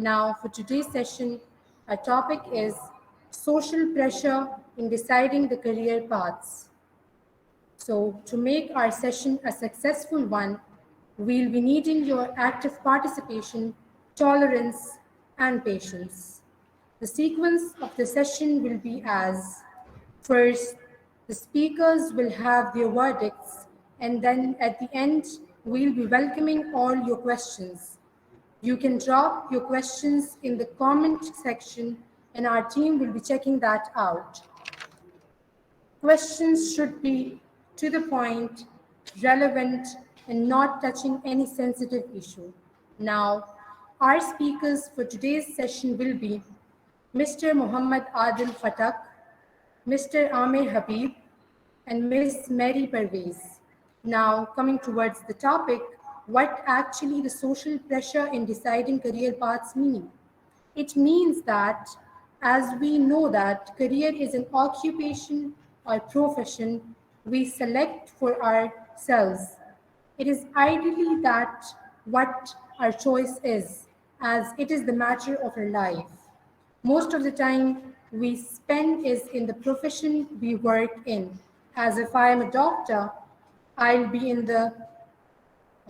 Now, for today's session, our topic is social pressure in deciding the career paths. So, to make our session a successful one, we'll be needing your active participation, tolerance, and patience. The sequence of the session will be as first, the speakers will have their verdicts, and then at the end, we'll be welcoming all your questions. You can drop your questions in the comment section, and our team will be checking that out. Questions should be to the point, relevant, and not touching any sensitive issue. Now, our speakers for today's session will be Mr. Muhammad Adil Khattak, Mr. Amir Habib, and Ms. Mary Pervez. Now, coming towards the topic, what actually the social pressure in deciding career paths mean? It means that, as we know that career is an occupation or profession we select for ourselves. It is ideally that what our choice is, as it is the matter of our life. Most of the time we spend is in the profession we work in. As if I am a doctor, I'll be in the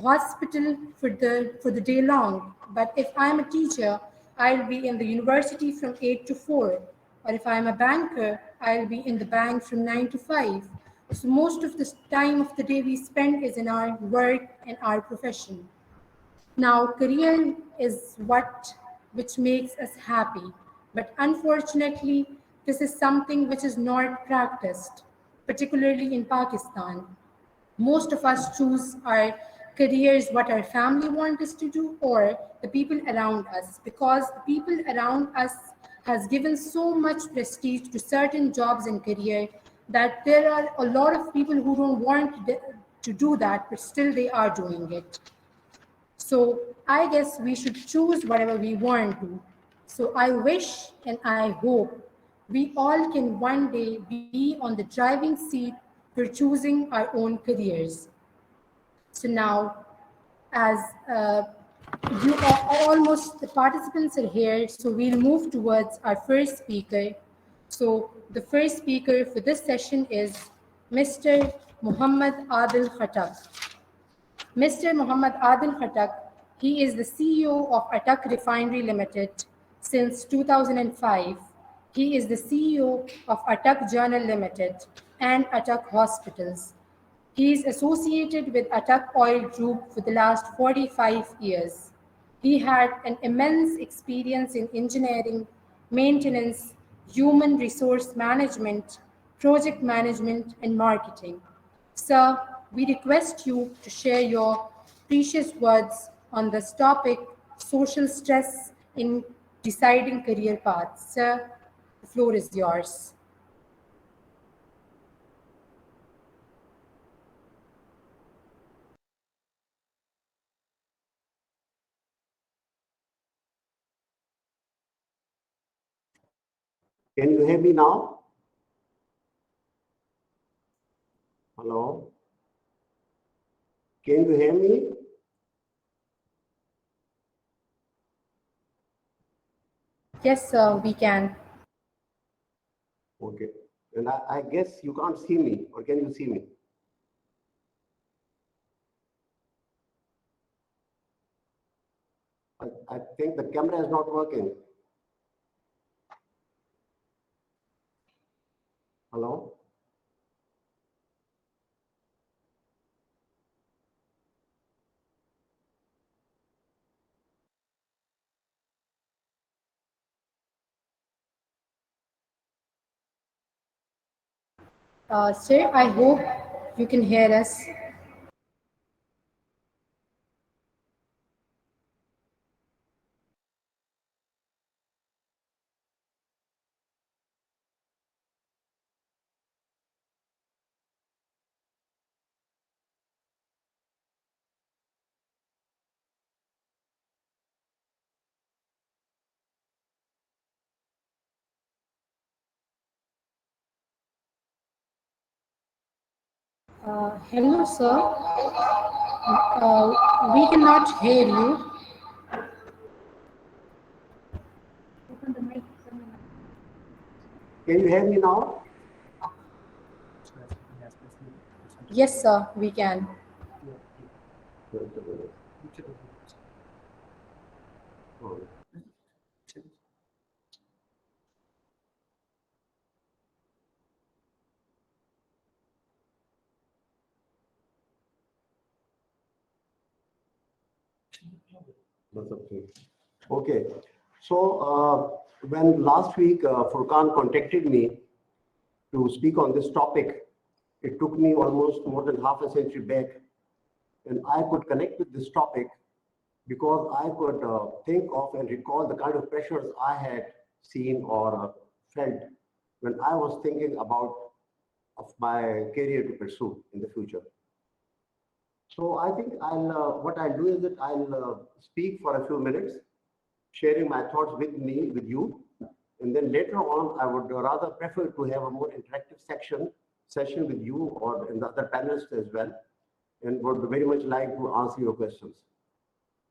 hospital for the day long. But if I'm a teacher, I'll be in the university from 8 to 4. Or if I'm a banker, I'll be in the bank from 9 to 5. So most of the time of the day we spend is in our work and our profession. Now, career is what which makes us happy, but unfortunately, this is something which is not practiced, particularly in Pakistan. Most of us choose our careers what our family want us to do or the people around us, because the people around us has given so much prestige to certain jobs and career that there are a lot of people who don't want to do that, but still they are doing it. So I guess we should choose whatever we want to. So I wish and I hope we all can one day be on the driving seat for choosing our own careers. So now, as you are almost the participants are here, so we'll move towards our first speaker. So the first speaker for this session is Mr. Muhammad Adil Khattak. Mr. Muhammad Adil Khattak, he is the CEO of Attak Refinery Limited since 2005. He is the CEO of Attak Journal Limited and Attak Hospitals. He is associated with Attak Oil Group for the last 45 years. He had an immense experience in engineering, maintenance, human resource management, project management, and marketing. Sir, we request you to share your precious words on this topic, social stress in deciding career paths. Sir, the floor is yours. Can you hear me now? Hello? Can you hear me? Yes, sir, we can. Okay. And I guess you can't see me, or can you see me? I think the camera is not working. Hello? Sir, I hope you can hear us. Hello, sir. We cannot hear you. Can you hear me now? Yes, sir, we can. That's okay. Okay. So when last week Furqan contacted me to speak on this topic, it took me almost more than half a century back, and I could connect with this topic because I could think of and recall the kind of pressures I had seen or felt when I was thinking about of my career to pursue in the future. So I think what I'll do is that I'll speak for a few minutes, sharing my thoughts with me, with you, and then later on, I would rather prefer to have a more interactive session with you or in the other panelists as well, and would very much like to answer your questions.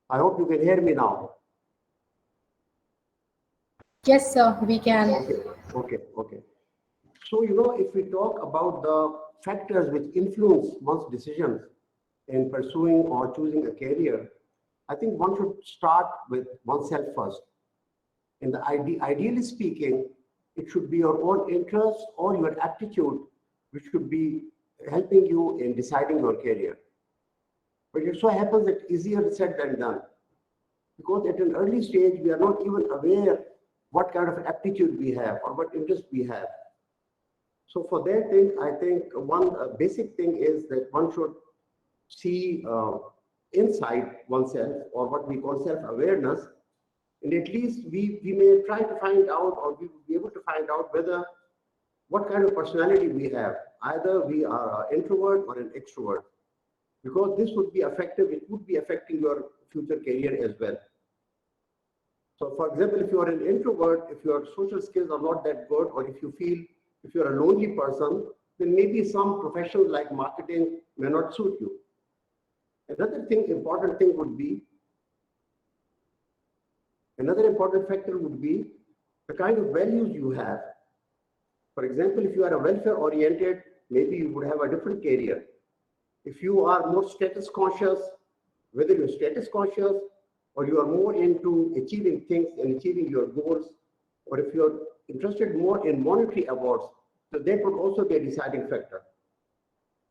I hope you can hear me now. Yes, sir, we can. Okay. So, if we talk about the factors which influence one's decisions in pursuing or choosing a career, I think one should start with oneself first. In the ideally speaking, it should be your own interest or your aptitude which should be helping you in deciding your career. But it so happens that easier said than done, because at an early stage we are not even aware what kind of aptitude we have or what interest we have. So for that thing, I think one basic thing is that one should see inside oneself, or what we call self-awareness, and at least we may try to find out, or we will be able to find out whether what kind of personality we have. Either we are an introvert or an extrovert, because this would be effective, it would be affecting your future career as well. So for example, if you are an introvert, if your social skills are not that good, or if you feel, if you're a lonely person, then maybe some professions like marketing may not suit you. Another important factor would be the kind of values you have. For example, if you are a welfare oriented, maybe you would have a different career. If you are more status conscious, whether you're status conscious or you are more into achieving things and achieving your goals, or if you're interested more in monetary awards, so that would also be a deciding factor.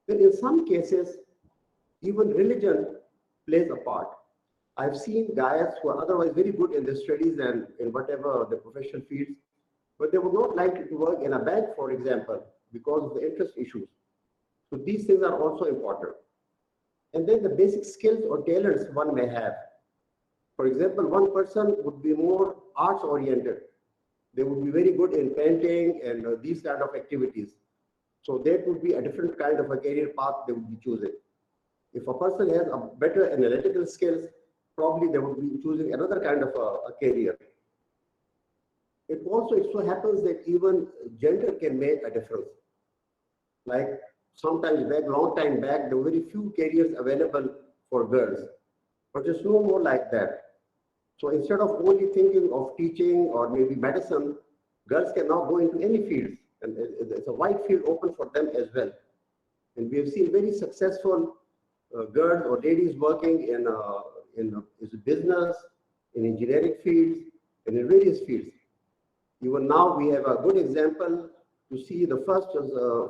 Then in some cases, even religion plays a part. I've seen guys who are otherwise very good in their studies and in whatever the professional fields, but they would not like to work in a bank, for example, because of the interest issues. So these things are also important. And then the basic skills or talents one may have. For example, one person would be more arts oriented. They would be very good in painting and these kind of activities. So that would be a different kind of a career path they would be choosing. If a person has a better analytical skills, probably they would be choosing another kind of a career. It so happens that even gender can make a difference. Like sometimes back, long time back, there were very few careers available for girls, but there's no more like that. So instead of only thinking of teaching or maybe medicine, girls can now go into any fields, and it's a wide field open for them as well. And we have seen very successful girls or ladies working in business, in engineering fields, and in various fields. Even now, we have a good example to see the first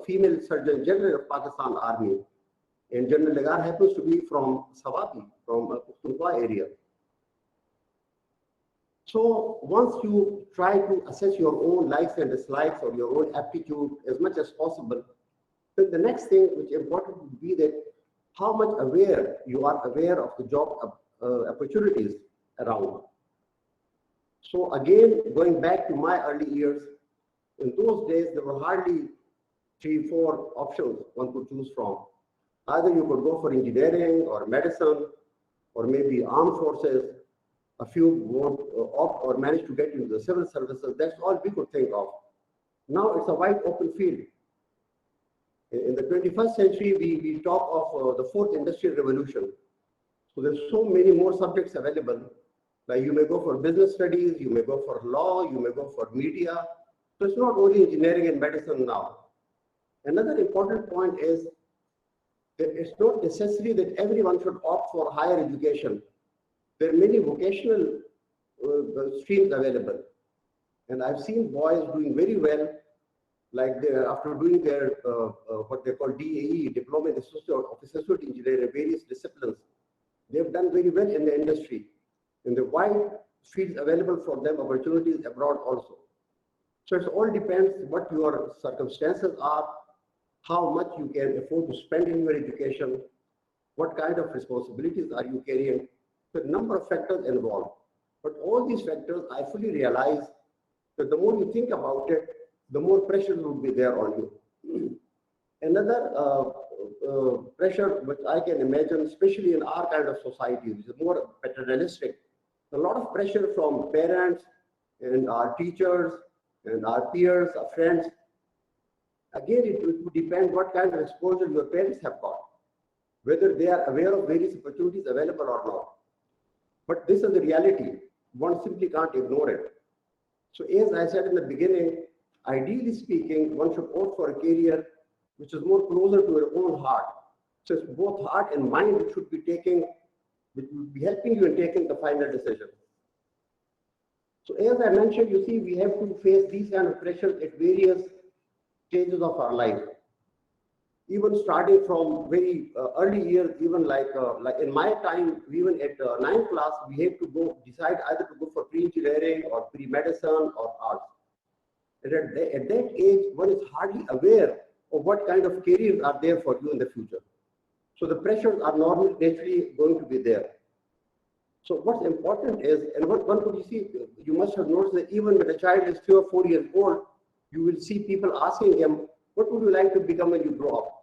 female Surgeon General of Pakistan Army. And General Lagar happens to be from Sawabi, from Pukhtunkhwa area. So once you try to assess your own likes and dislikes or your own aptitude as much as possible, then the next thing which is important would be that how much you are aware of the job opportunities around. So again, going back to my early years, in those days, there were hardly 3-4 options one could choose from. Either you could go for engineering or medicine, or maybe armed forces. A few would opt or manage to get into the civil services. That's all we could think of. Now it's a wide open field. In the 21st century, we talk of the fourth industrial revolution. So there's so many more subjects available. Like you may go for business studies, you may go for law, you may go for media, So it's not only engineering and medicine now. Another important point is that it's not necessary that everyone should opt for higher education. There are many vocational streams available. And I've seen boys doing very well, like after doing their what they call DAE, Diploma in Associate Engineer in various disciplines. They've done very well in the industry. In the wide fields available for them, opportunities abroad also. So it all depends what your circumstances are, how much you can afford to spend in your education, what kind of responsibilities are you carrying. So a number of factors involved. But all these factors, I fully realize that the more you think about it, the more pressure will be there on you. Another pressure which I can imagine, especially in our kind of society, which is more paternalistic, a lot of pressure from parents and our teachers and our peers, our friends. Again, it would depend what kind of exposure your parents have got, whether they are aware of various opportunities available or not. But this is the reality. One simply can't ignore it. So as I said in the beginning, ideally speaking, one should opt for a career which is more closer to your own heart. So it's both heart and mind which should be taking, which will be helping you in taking the final decision. So as I mentioned, you see, we have to face these kind of pressures at various stages of our life. Even starting from very early years, even like in my time, even at 9th class, we have to decide either to go for pre-engineering or pre-medicine or arts. And at that age, one is hardly aware of what kind of careers are there for you in the future. So the pressures are naturally going to be there. So what's important is, and what one could see, you must have noticed that even when a child is 3 or 4 years old, you will see people asking him, what would you like to become when you grow up?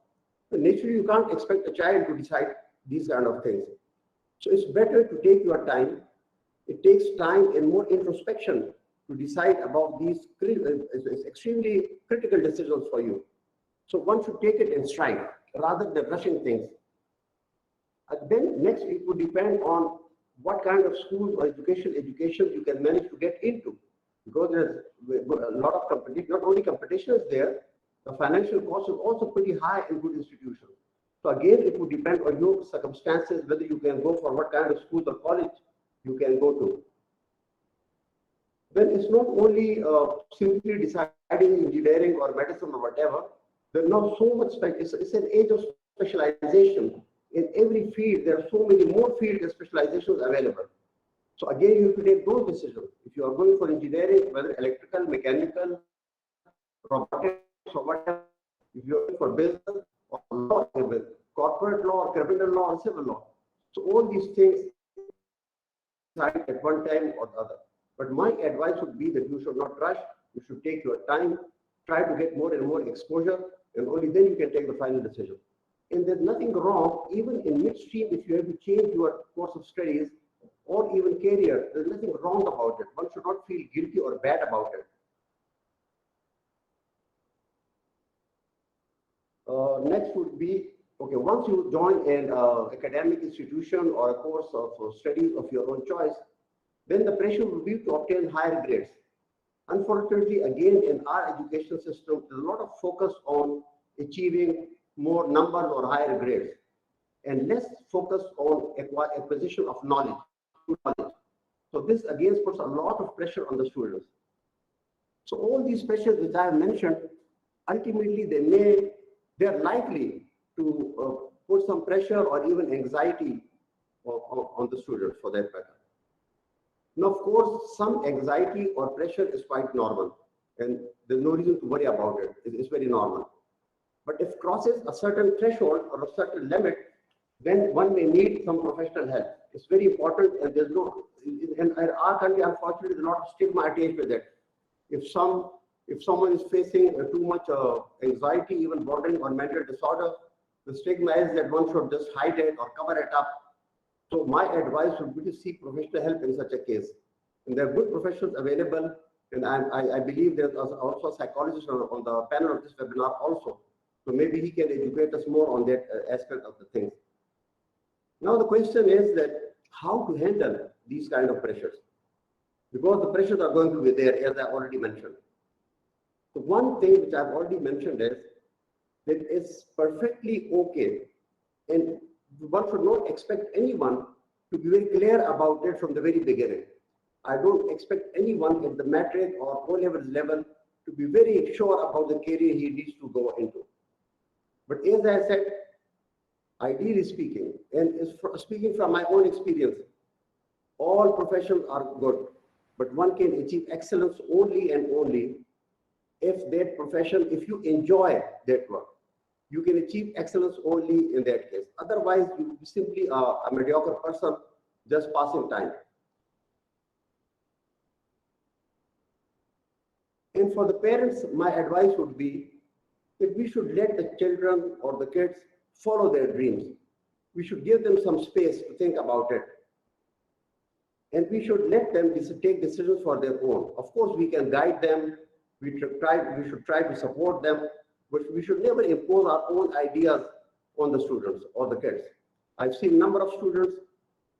So naturally, you can't expect a child to decide these kind of things. So it's better to take your time. It takes time and more introspection to decide about these extremely critical decisions for you. So one should take it in stride rather than rushing things. Then next, it would depend on what kind of schools or education you can manage to get into. Because there's a lot of competition, not only competition is there, the financial cost is also pretty high in good institutions. So again, it would depend on your circumstances, whether you can go for what kind of school or college you can go to. Then it's not only simply deciding engineering or medicine or whatever. There's not so much, it's an age of specialization. In every field, there are so many more fields and specializations available. So again, you have to take those decisions. If you are going for engineering, whether electrical, mechanical, robotics, or whatever, if you are going for business or law, corporate law, or criminal law, or civil law. So all these things decide at one time or the other. But my advice would be that you should not rush. You should take your time, try to get more and more exposure, and only then you can take the final decision. And there's nothing wrong, even in midstream, if you have to change your course of studies or even career, there's nothing wrong about it. One should not feel guilty or bad about it. Next would be, okay, once you join an academic institution or a course of studies of your own choice, then the pressure will be to obtain higher grades. Unfortunately, again, in our education system, there's a lot of focus on achieving more numbers or higher grades, and less focus on acquisition of knowledge. So this again puts a lot of pressure on the students. So all these pressures which I have mentioned, ultimately they're likely to put some pressure or even anxiety on the students for that matter. Now, of course, some anxiety or pressure is quite normal, and there's no reason to worry about it. It's very normal. But if crosses a certain threshold or a certain limit, then one may need some professional help. It's very important, and there's no, in our country, unfortunately, there's a lot of stigma attached with it. If someone is facing too much anxiety, even bordering on mental disorder, the stigma is that one should just hide it or cover it up. So my advice would be to seek professional help in such a case. And there are good professionals available, and I believe there's also a psychologist on the panel of this webinar also. So maybe he can educate us more on that aspect of the things. Now the question is that how to handle these kind of pressures, because the pressures are going to be there, as I already mentioned. So one thing which I've already mentioned is that it's perfectly okay, and one should not expect anyone to be very clear about it from the very beginning. I don't expect anyone at the matric or O-level level to be very sure about the career he needs to go into. But as I said, ideally speaking, and speaking from my own experience, all professions are good, but one can achieve excellence only and only if that profession, if you enjoy that work. You can achieve excellence only in that case. Otherwise, you simply are a mediocre person just passing time. And for the parents, my advice would be that we should let the children or the kids follow their dreams. We should give them some space to think about it. And we should let them take decisions for their own. Of course, we can guide them. We should try to support them, but we should never impose our own ideas on the students or the kids. I've seen a number of students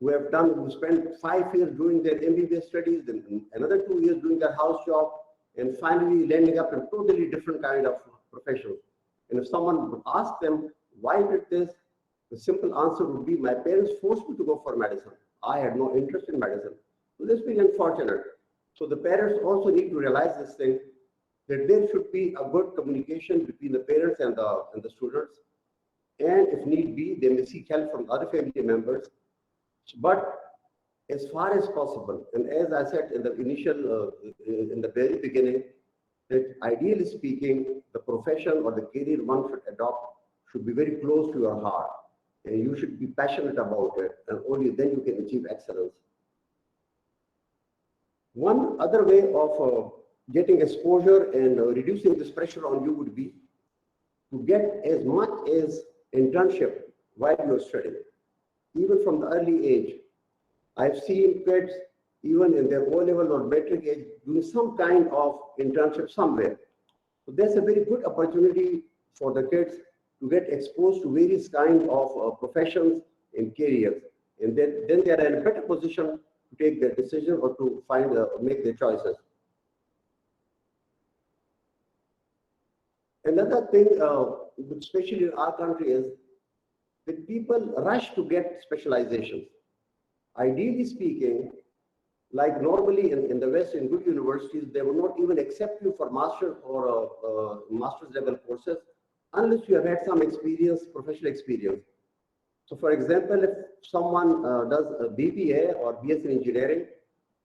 who spent 5 years doing their MBBS studies, then another 2 years doing their house job, and finally landing up in totally different kind of profession. And if someone would ask them, why did this? The simple answer would be, my parents forced me to go for medicine. I had no interest in medicine. So this is unfortunate. So the parents also need to realize this thing, that there should be a good communication between the parents and the students. And if need be, they may seek help from other family members. But as far as possible, and as I said in the very beginning, that ideally speaking, the profession or the career one should adopt should be very close to your heart. And you should be passionate about it, and only then you can achieve excellence. One other way of getting exposure and reducing this pressure on you would be to get as much as internship while you're studying. Even from the early age, I've seen kids, even in their O-level or matric age, doing some kind of internship somewhere. So that's a very good opportunity for the kids to get exposed to various kinds of professions and careers. And then they are in a better position to take their decision or to make their choices. Another thing, especially in our country, is that people rush to get specializations. Ideally speaking, like normally in the West, in good universities, they will not even accept you for master or master's level courses unless you have had some experience, professional experience. So for example, if someone does a BBA or BS in engineering,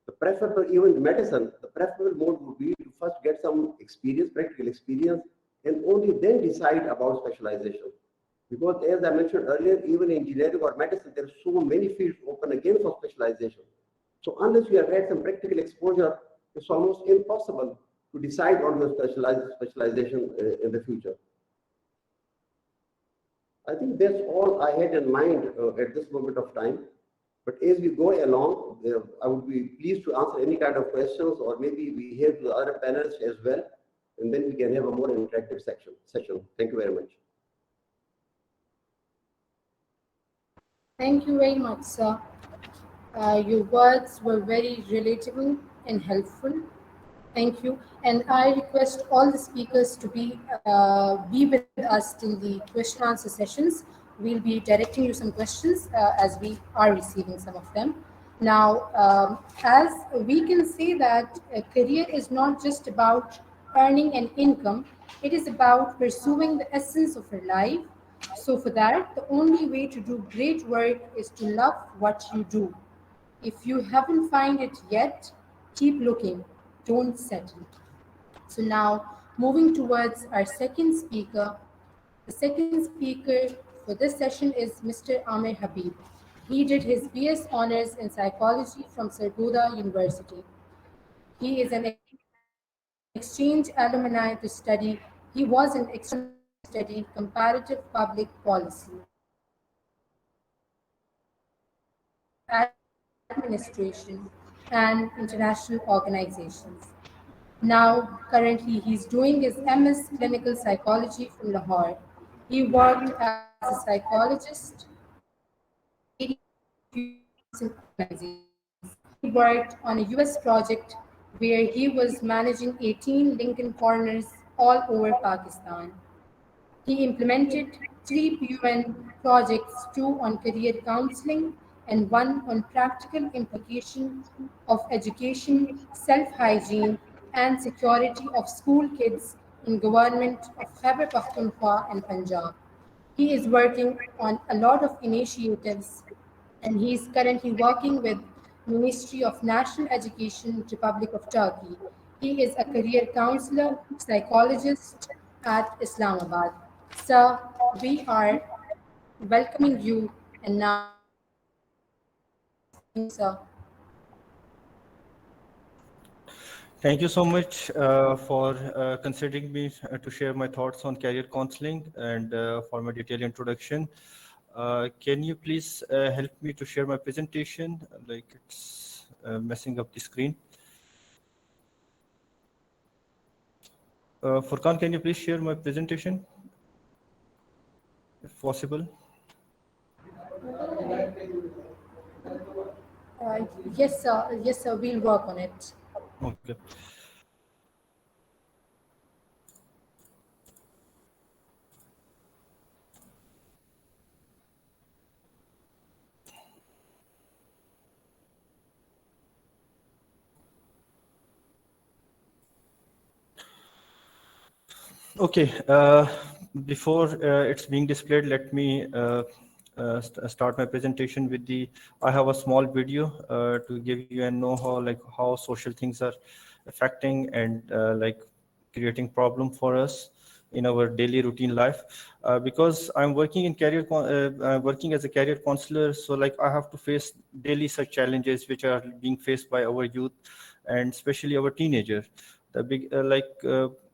the preferable, even medicine, the preferable mode would be to first get some experience, practical experience, and only then decide about specialization. Because as I mentioned earlier, even in engineering or medicine, there are so many fields open again for specialization. So unless you have had some practical exposure, it's almost impossible to decide on your specialization in the future. I think that's all I had in mind at this moment of time. But as we go along, I would be pleased to answer any kind of questions, or maybe we hear to the other panelists as well, and then we can have a more interactive session. Thank you very much. Thank you very much, sir. Your words were very relatable and helpful. Thank you. And I request all the speakers to be with us till the question answer sessions. We'll be directing you some questions as we are receiving some of them. Now, as we can say that a career is not just about earning an income, it is about pursuing the essence of your life. So for that, the only way to do great work is to love what you do. If you haven't found it yet, keep looking, don't settle. So now, moving towards our second speaker. The second speaker for this session is Mr. Amir Habib. He did his BS honors in psychology from Sargodha University. He is an exchange alumni to study. He was an exchange alumni to study comparative public policy, administration, and international organizations. Now, currently, he's doing his MS Clinical Psychology from Lahore. He worked as a psychologist in various institutions and organizations. He worked on a US project where he was managing 18 Lincoln Corners all over Pakistan. He implemented three UN projects, two on career counseling and one on practical implication of education, self-hygiene, and security of school kids in government of Khyber Pakhtunkhwa and Punjab. He is working on a lot of initiatives and he is currently working with Ministry of National Education, Republic of Turkey. He is a career counselor, psychologist at Islamabad. Sir, we are welcoming you and now over to you, sir. Thank you so much for considering me to share my thoughts on career counseling and for my detailed introduction. Can you please help me to share my presentation? Like it's messing up the screen. Furqan, can you please share my presentation, if possible? Uh, yes, sir. Yes, sir. We'll work on it. Okay. Okay, before it's being displayed, let me start my presentation with the, I have a small video to give you and know how like how social things are affecting and like creating problem for us in our daily routine life. Because I'm working in working as a career counselor, so like I have to face daily such challenges which are being faced by our youth and especially our teenagers. The big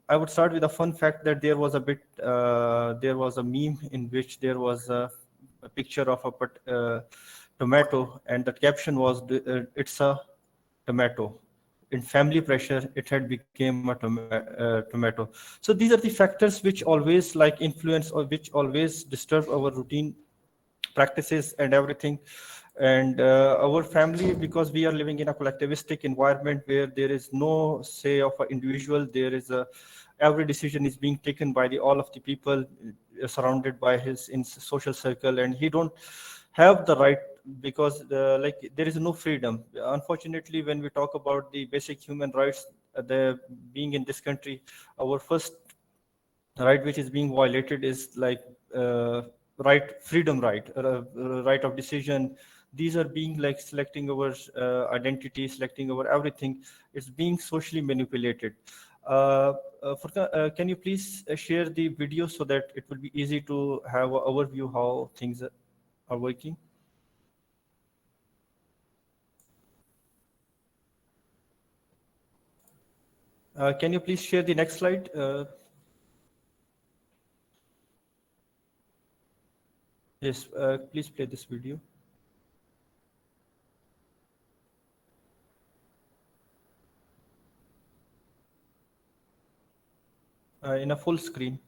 I would start with a fun fact that there was a meme in which there was a picture of a tomato, and the caption was, "It's a tomato." In family pressure, it had become a tomato. So these are the factors which always like influence or which always disturb our routine practices and everything. And our family, because we are living in a collectivistic environment where there is no say of an individual, there is a every decision is being taken by the all of the people surrounded by his in social circle, and he don't have the right, because like there is no freedom. Unfortunately, when we talk about the basic human rights, the being in this country, our first right which is being violated is like right freedom right right of decision. These are being like selecting our identity, selecting our everything. It's being socially manipulated. Can you please share the video so that it will be easy to have an overview how things are working? Can you please share the next slide? Yes, please play this video. In a full screen.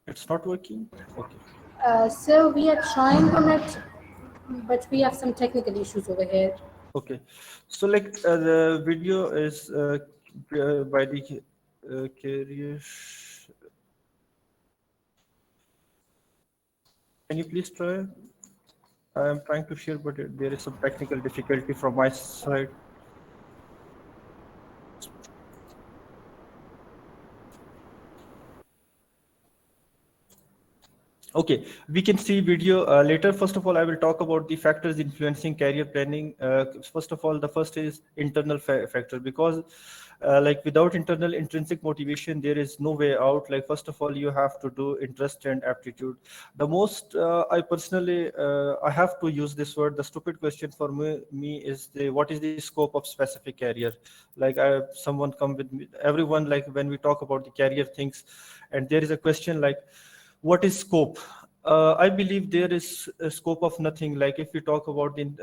It's not working. Okay. So we are trying on it, but we have some technical issues over here. Okay, so like the video is by the carrier. Can you please try? I am trying to share, but there is some technical difficulty from my side. Okay, we can see video later. First of all, I will talk about the factors influencing career planning. First of all, the first is internal factor, because like without internal intrinsic motivation, there is no way out. Like first of all, you have to do interest and aptitude. The most I personally I have to use this word. The stupid question for me is the what is the scope of specific career? Like someone come with me, everyone, like when we talk about the career things, and there is a question like, what is scope? I believe there is a scope of nothing. Like if we talk about in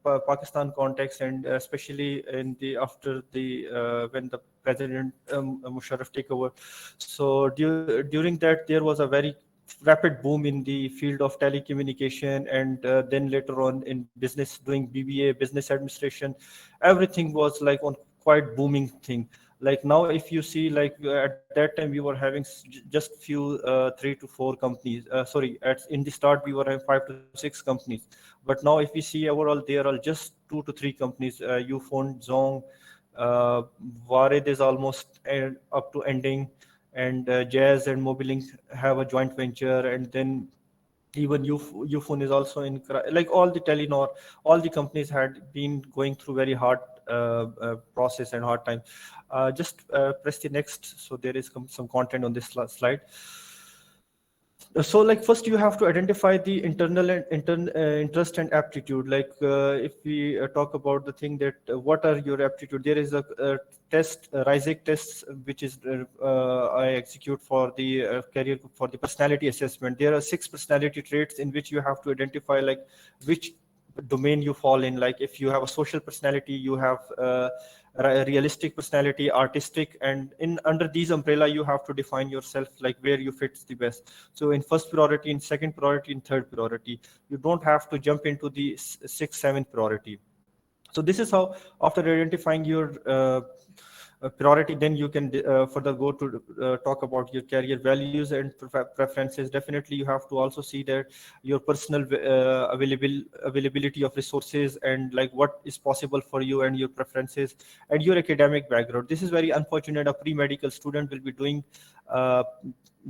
Pakistan context, and especially in the after the when the president Musharraf take over, so during that there was a very rapid boom in the field of telecommunication, and then later on in business, doing BBA, business administration, everything was like on quite booming thing. Like now if you see, like at that time we were having just few 3 to 4 companies, sorry, in the start we were having 5 to 6 companies, but now if we see overall there are just 2 to 3 companies. Ufone, Zong, uh, Warid is almost up to ending, and Jazz and Mobilink have a joint venture, and then even Ufone is also in like all the Telenor, all the companies had been going through very hard process and hard time. Just press the next. So there is some content on this slide. So like first you have to identify the internal and interest and aptitude. Like if we talk about the thing that what are your aptitude, there is a test, RISEC test, which is I execute for the career, for the personality assessment. There are 6 personality traits in which you have to identify like which domain you fall in. Like if you have a social personality, you have realistic personality, artistic, and in under these umbrella you have to define yourself like where you fit the best. So in first priority, in second priority, in third priority, you don't have to jump into the sixth, seventh priority. So this is how, after identifying your priority, then you can further go to talk about your career values and preferences. Definitely you have to also see that your personal availability of resources, and like what is possible for you, and your preferences, and your academic background. This is very unfortunate. A pre-medical student will be uh,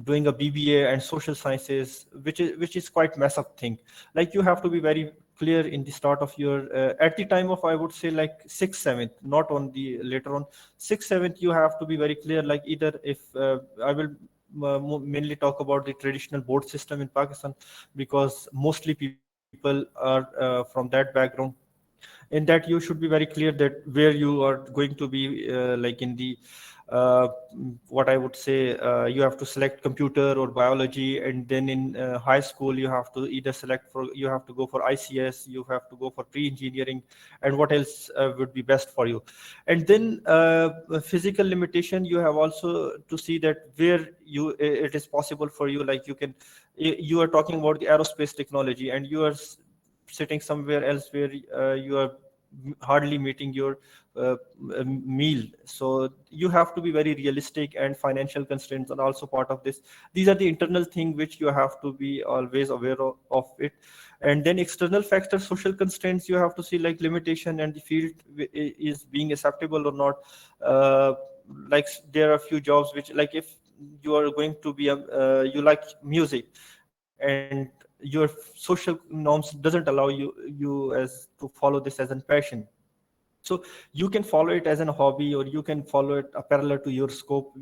doing a BBA and social sciences, which is quite mess up thing. Like you have to be very clear in the start of your at the time of, I would say, like sixth, seventh, not on the later on. Sixth, seventh, you have to be very clear. Like either if I will mainly talk about the traditional board system in Pakistan, because mostly people are from that background. In that you should be very clear that where you are going to be like in the uh, what I would say, you have to select computer or biology, and then in high school you have to either select for, you have to go for ICS, you have to go for pre-engineering, and what else would be best for you. And then physical limitation, you have also to see that where you it is possible for you, like you can, you are talking about the aerospace technology, and you are sitting somewhere else where you are hardly meeting your uh, meal. So you have to be very realistic, and financial constraints are also part of this. These are the internal thing which you have to be always aware of it. And then external factors, social constraints, you have to see like limitation and the field is being acceptable or not. uh, like there are a few jobs which, like if you are going to be you like music, and your social norms doesn't allow you as to follow this as a passion. So you can follow it as a hobby, or you can follow it parallel to your scope.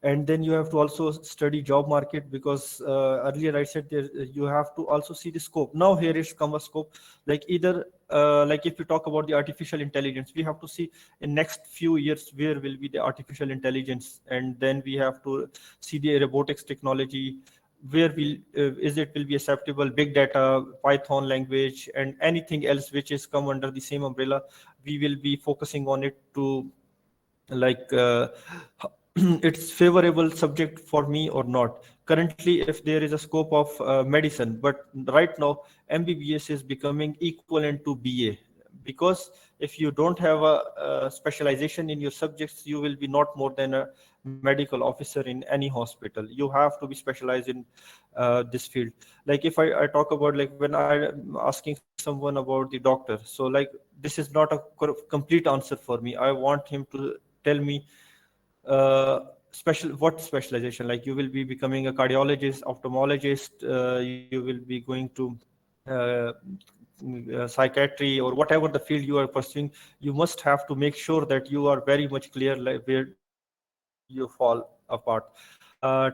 And then you have to also study job market, because earlier I said there you have to also see the scope. Now here is come a scope, like either like if we talk about the artificial intelligence, we have to see in next few years where will be the artificial intelligence, and then we have to see the robotics technology, where will is it will be acceptable, big data, Python language, and anything else which is come under the same umbrella. We will be focusing on it to, like it's favorable subject for me or not. Currently if there is a scope of medicine, but right now MBBS is becoming equivalent to BA, because if you don't have a specialization in your subjects, you will be not more than a medical officer in any hospital. You have to be specialized in this field. Like if I talk about, like when I'm asking someone about the doctor, so like this is not a complete answer for me. I want him to tell me special what specialization, like you will be becoming a cardiologist, ophthalmologist, you will be going to uh, psychiatry or whatever the field you are pursuing, you must have to make sure that you are very much clear like where you fall apart.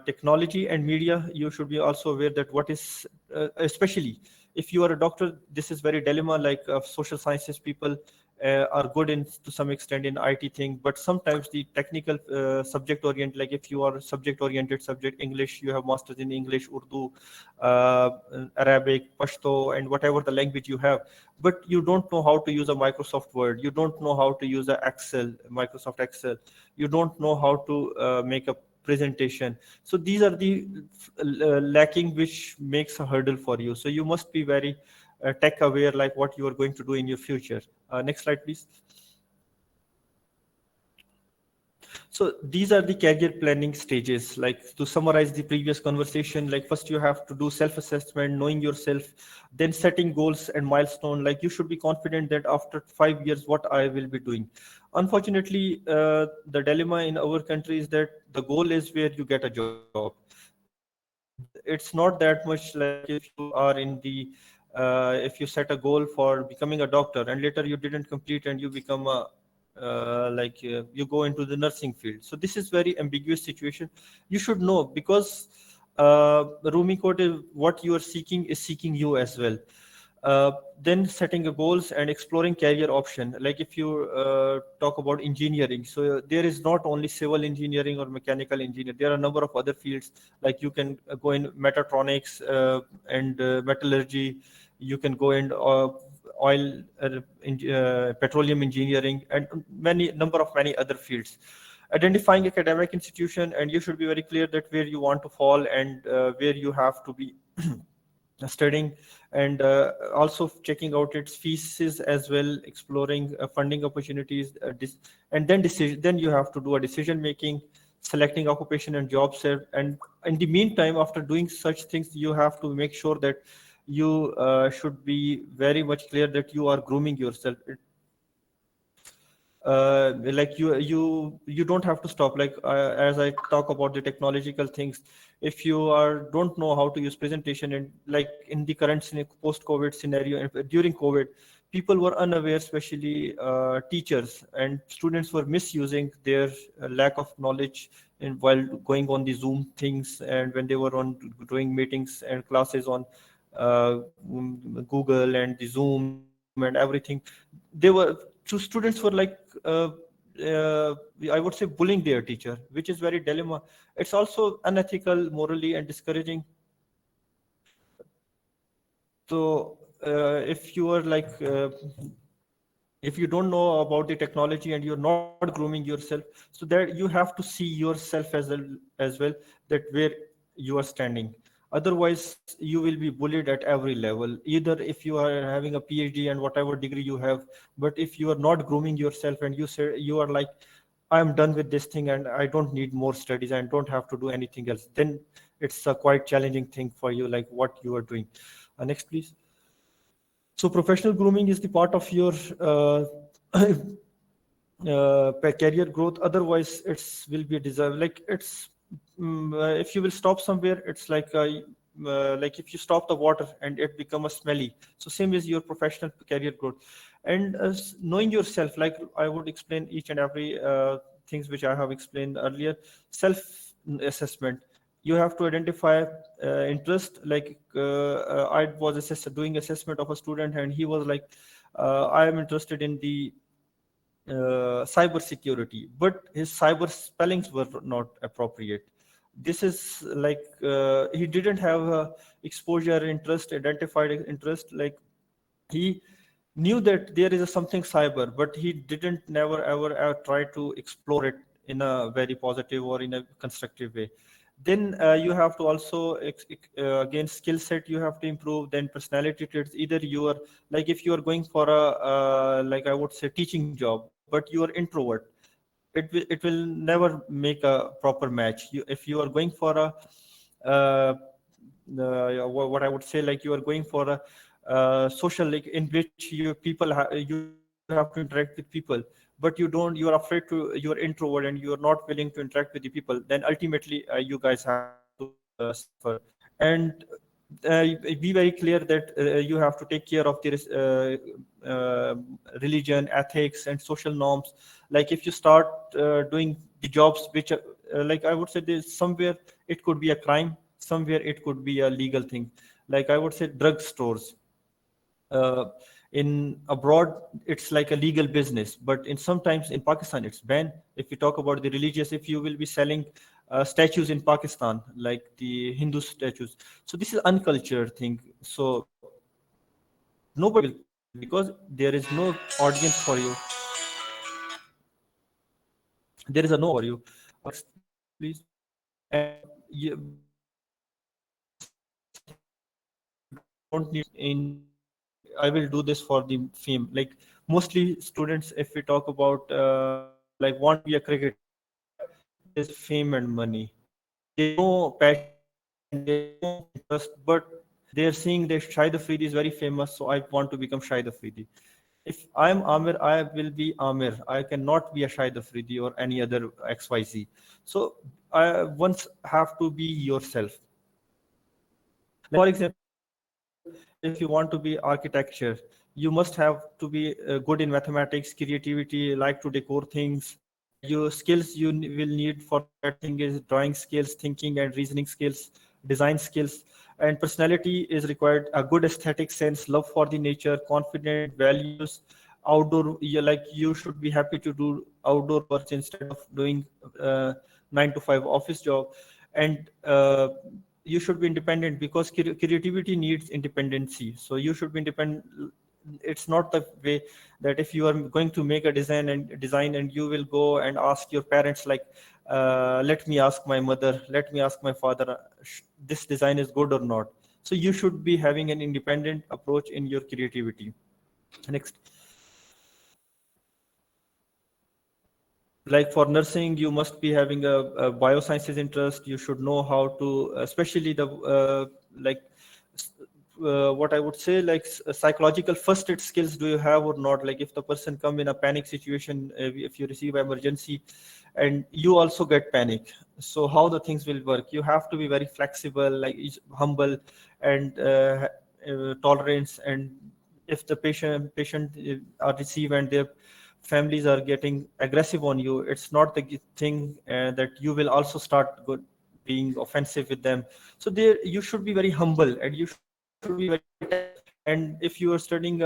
Technology and media, you should be also aware that what is especially if you are a doctor, this is very dilemma, like social sciences people are good in to some extent in IT thing, but sometimes the technical subject oriented, like if you are subject oriented subject, English, you have masters in English, Urdu, uh, Arabic, Pashto, and whatever the language you have, but you don't know how to use a Microsoft Word, you don't know how to use a Excel, Microsoft Excel, you don't know how to make a presentation. So these are the lacking which makes a hurdle for you. So you must be very tech aware, like what you are going to do in your future. Next slide, please. So these are the career planning stages. Like to summarize the previous conversation, like first you have to do self-assessment, knowing yourself, then setting goals and milestone. Like you should be confident that after 5 years, what I will be doing. Unfortunately, the dilemma in our country is that the goal is where you get a job. It's not that much like if you are in the if you set a goal for becoming a doctor and later you didn't complete and you become a you go into the nursing field. So this is very ambiguous situation. You should know, because Rumi quote is what you are seeking is seeking you as well. Then setting a goals and exploring career option. Like if you talk about engineering, so there is not only civil engineering or mechanical engineer. There are a number of other fields. Like you can go in mechatronics and metallurgy. You can go in oil, petroleum engineering, and many other fields. Identifying academic institution, and you should be very clear that where you want to fall and where you have to be studying, and also checking out its fees as well, exploring funding opportunities, and then decision. Then you have to do a decision making, selecting occupation and job serve. And in the meantime, after doing such things, you have to make sure that you should be very much clear that you are grooming yourself. Like you don't have to stop. Like as I talk about the technological things, if you are don't know how to use presentation, and like in the current post COVID scenario and during COVID, people were unaware, especially teachers and students were misusing their lack of knowledge in while going on the Zoom things, and when they were on doing meetings and classes on Google and the Zoom and everything. They were, so students were like I would say bullying their teacher, which is very dilemma. It's also unethical morally and discouraging. So if you are like if you don't know about the technology and you're not grooming yourself, so that you have to see yourself as well, that where you are standing. Otherwise you will be bullied at every level, either if you are having a PhD and whatever degree you have, but if you are not grooming yourself and you say you are like, I'm done with this thing and I don't need more studies and don't have to do anything else, then it's a quite challenging thing for you, like what you are doing. Next please. So professional grooming is the part of your career growth. Otherwise, it's will be a desire. Like it's if you will stop somewhere, it's like if you stop the water and it become a smelly. So same is your professional career growth, and knowing yourself. Like I would explain each and every things which I have explained earlier. Self assessment. You have to identify interest. Like I was doing assessment of a student, and he was like, I am interested in the cyber security, but his cyber spellings were not appropriate. This is like he didn't have exposure interest, identified interest. Like he knew that there is a something cyber, but he didn't never ever try to explore it in a very positive or in a constructive way. Then you have to also again skill set you have to improve. Then personality traits. Either you are like, if you are going for a like I would say teaching job, but you are introvert, it will never make a proper match. If you are going for a what I would say, like you are going for a social, like in which you have to interact with people, but you are afraid to, you are introvert and you are not willing to interact with the people, then ultimately you guys have to suffer. And be very clear that you have to take care of the religion, ethics, and social norms. Like if you start doing the jobs which like I would say there's somewhere it could be a crime, somewhere it could be a legal thing. Like I would say drug stores, uh, in abroad it's like a legal business, but in sometimes in Pakistan it's banned. If we talk about the religious, if you will be selling statues in Pakistan, like the Hindu statues, so this is uncultured thing. So nobody will come there because there is no audience for you, there is a no for you. Next please. And when you are selling something, you don't need in I will do this for the fame. Like mostly students, if we talk about like want to be a cricketer, why? There's fame and money. There's no passion and there's no interest, but they're seeing that Shahid Afridi is very famous, so I want to become Shahid Afridi. If I'm Amir, I will be Amir. I cannot be a Shahid Afridi or any other XYZ. So I once have to be yourself. Like for example, if you want to be architecture, you must have to be good in mathematics, creativity, like to decor things. Your skills will need for that thing is drawing skills, thinking and reasoning skills, design skills, and personality is required. A good aesthetic sense, love for the nature, confident values, outdoor. Like you should be happy to do outdoor work instead of doing 9 to 5 office job, and you should be independent because creativity needs independency. So you should be independent. It's not the way that if you are going to make a design and you will go and ask your parents like let me ask my mother, let me ask my father, this design is good or not. So you should be having an independent approach in your creativity. Next. Like for nursing, you must be having a biosciences interest. You should know how to, especially the like what I would say, like psychological first aid skills. Do you have or not? Like if the person come in a panic situation, if you receive emergency, and you also get panic. So how the things will work? You have to be very flexible, like humble, and tolerance. And if the patient are receive and their families are getting aggressive on you, it's not the thing that you will also start being offensive with them. So there you should be very humble and you should be very detached. And if you are studying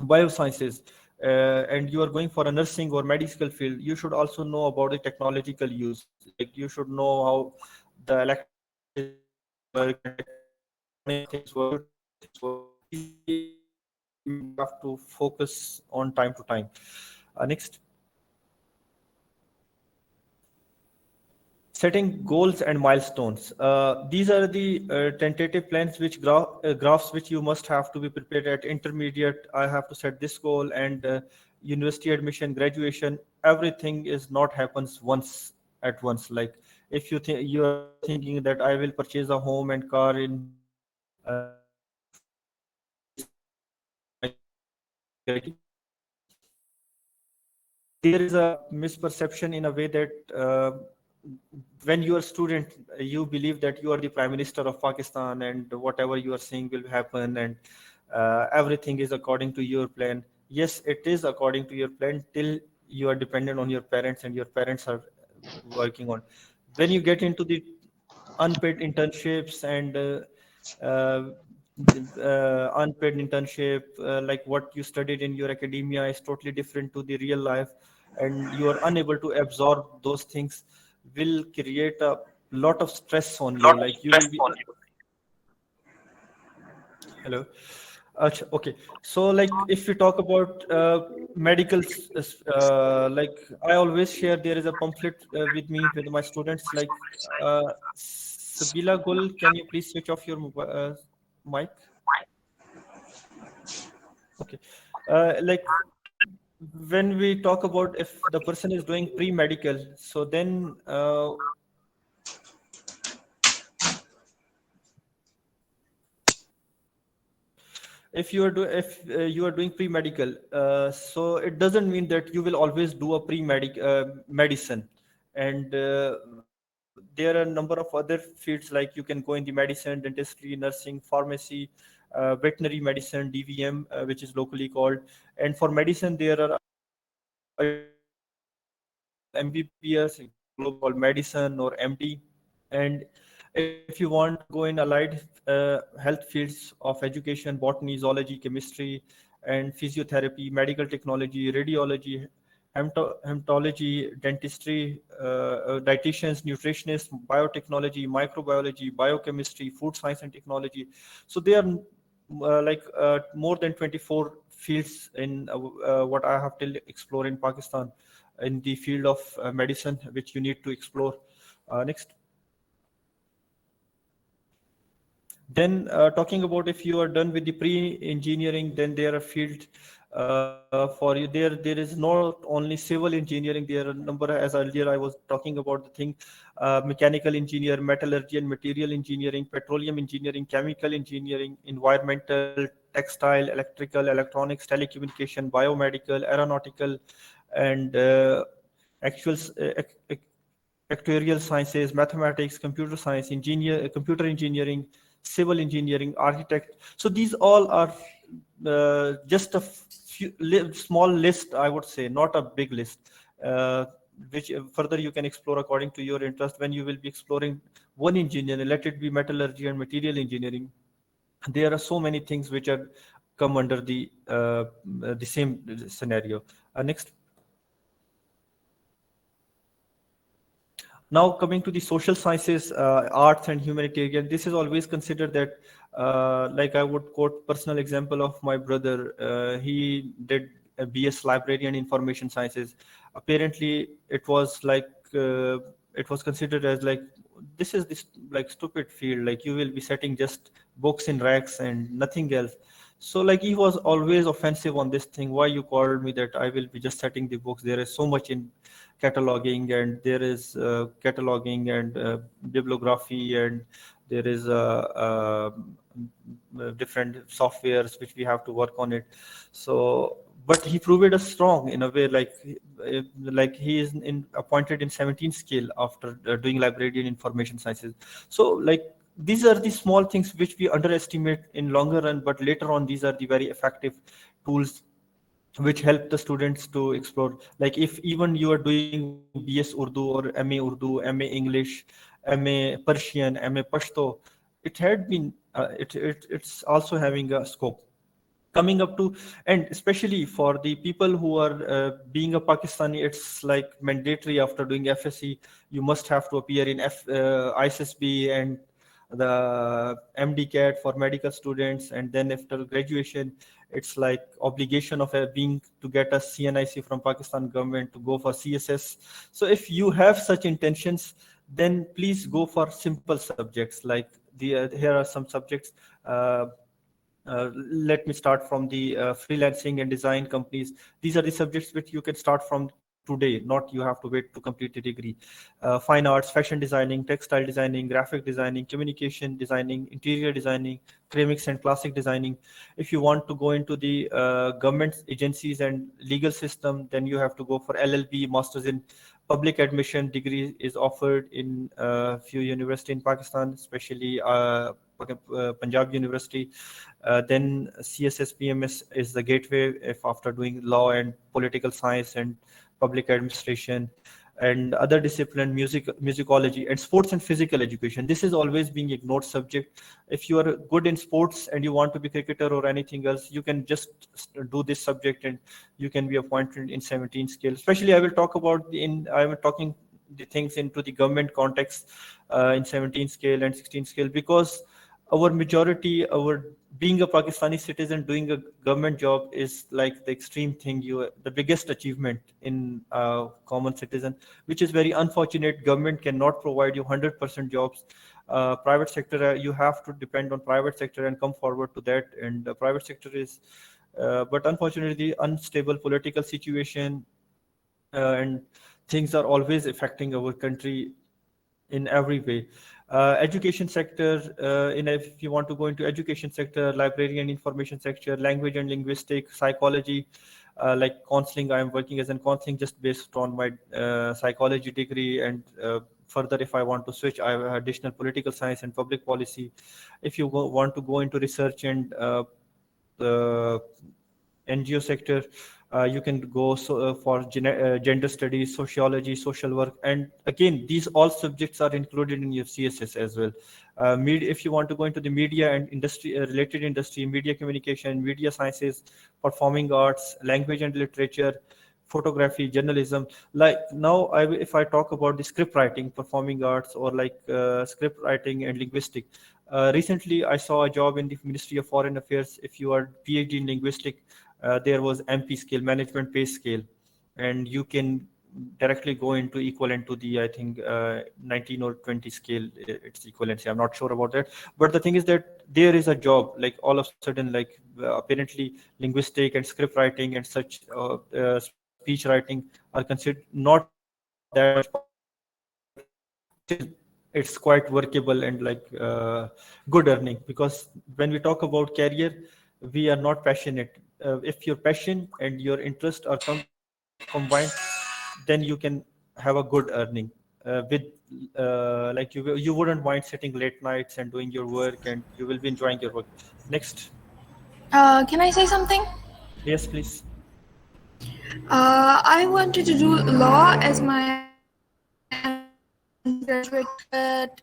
biosciences and you are going for a nursing or medical field, you should also know about the technological use. Like you should know how the electricity work and electronic things work, computer things work. So these are the areas you have to focus on time to time. Next. Setting goals and milestones. These are the tentative plans, which graphs which you must have to be prepared at intermediate. I have to set this goal and university admission, graduation. Everything is not happens once at once. Like if you think you are thinking that I will purchase a home and car in 5 years, after my graduation. There is a misperception in a way that when you are a student, you believe that you are the prime minister of Pakistan and whatever you are saying will happen, and everything is according to your plan. Yes, it is according to your plan till you are dependent on your parents and your parents are working on. When you get into the unpaid internships and uh, unpaid internship, like what you studied in your academia is totally different to the real life, and you are unable to absorb those things, will create a lot of stress on you. Like you will be hello. Okay, so like if we talk about medical, like I always share, there is a pamphlet with me with my students. Like Sabila Gul, can you please switch off your mic? Okay, like when we talk about if the person is doing pre-medical, so then if you are doing pre-medical, so it doesn't mean that you will always do a pre-medic medicine, and there are a number of other fields, like you can go in the medicine, dentistry, nursing, pharmacy, veterinary medicine, DVM, which is locally called. And for medicine, there are additional MBBS, global called medicine or MD. And if you want to go in allied health fields of education, botany, zoology, chemistry, and physiotherapy, medical technology, radiology, hematology, dentistry, dietitians, nutritionists, biotechnology, microbiology, biochemistry, food science and technology. So they are more than 24 fields in what I have to explore in Pakistan in the field of medicine, which you need to explore. Next. Then talking about, if you are done with the pre-engineering, then there are fields for you. There is not only civil engineering. There are a number, as earlier I was talking about the thing, mechanical engineer, metallurgy and material engineering, petroleum engineering, chemical engineering, environmental, textile, electrical, electronics, telecommunication, biomedical, aeronautical, and actual actuarial sciences, mathematics, computer science, computer engineering, civil engineering, architect. So these all are just a small list, I would say, not a big list, which further you can explore according to your interest. When you will be exploring one engineering, let it be metallurgy and material engineering, there are so many things which are come under the same scenario. Next. Now coming to the social sciences, arts and humanitarian, this is always considered that, like I would quote personal example of my brother. He did a BS library and information sciences. Apparently, it was considered as like, this is this like stupid field. Like you will be setting just books in racks and nothing else. So like he was always offensive on this thing. Why you called me that I will be just setting the books? There is so much in cataloging, and there is cataloging and bibliography, and there is different softwares which we have to work on it. So but he proved us strong in a way, like he is appointed in 17 scale after doing library and information sciences. So like these are the small things which we underestimate in longer run, but later on these are the very effective tools which help the students to explore. Like if even you are doing BS Urdu or MA Urdu, MA English, MA Persian, MA Pashto, it had been it's also having a scope coming up to. And especially for the people who are being a Pakistani, it's like mandatory after doing FSC, you must have to appear in ISSB and the MD-CAT for medical students. And then after graduation, it's like obligation of being to get a CNIC from Pakistan government to go for CSS. So if you have such intentions, then please go for simple subjects. Like here are some subjects. Let me start from the freelancing and design companies. These are the subjects which you can start from today, not you have to wait to complete the degree. Fine arts, fashion designing, textile designing, graphic designing, communication designing, interior designing, ceramics and plastic designing. If you want to go into the government agencies and legal system, then you have to go for LLB, masters in public admission degree is offered in a few universities in Pakistan, especially Punjab University. Then CSS PMS is the gateway if after doing law and political science and public administration and other discipline, musicology and sports and physical education. This is always being ignored subject. If you are good in sports and you want to be cricketer or anything else, you can just do this subject and you can be appointed in 17 scale. Especially I will talk about I am talking the things into the government context in 17 scale and 16 scale, because our majority, our being a Pakistani citizen doing a government job is like the extreme thing, the biggest achievement in common citizen, which is very unfortunate. Government cannot provide you 100% jobs. Private sector, you have to depend on private sector and come forward to that. And the private sector is, but unfortunately, unstable political situation and things are always affecting our country in every way. Education sector, if you want to go into education sector, library and information sector, language and linguistic, psychology, like counseling. I am working as a counseling just based on my psychology degree and further, if I want to switch, I have additional political science and public policy. If you want to go into research and the NGO sector, you can go for gender studies, sociology, social work, and again, these all subjects are included in your CSS as well. If you want to go into the media and industry related industry, media communication, media sciences, performing arts, language and literature, photography, journalism. Like now, if I talk about the script writing, performing arts, or like script writing and linguistic. Recently, I saw a job in the Ministry of Foreign Affairs. If you are PhD in linguistic, there was MP scale, management pay scale, and you can directly go into equivalent to the, I think, 19 or 20 scale, its equivalency. I'm not sure about that. But the thing is that there is a job, like all of a sudden, like apparently linguistic and script writing and such speech writing are considered not that much popular, but still it's quite workable and like good earning, because when we talk about career, we are not passionate. If your passion and your interest are combined, then you can have a good earning with like you wouldn't mind sitting late nights and doing your work, and you will be enjoying your work. Next. Can I say something? Yes, please. I wanted to do law as my undergraduate, but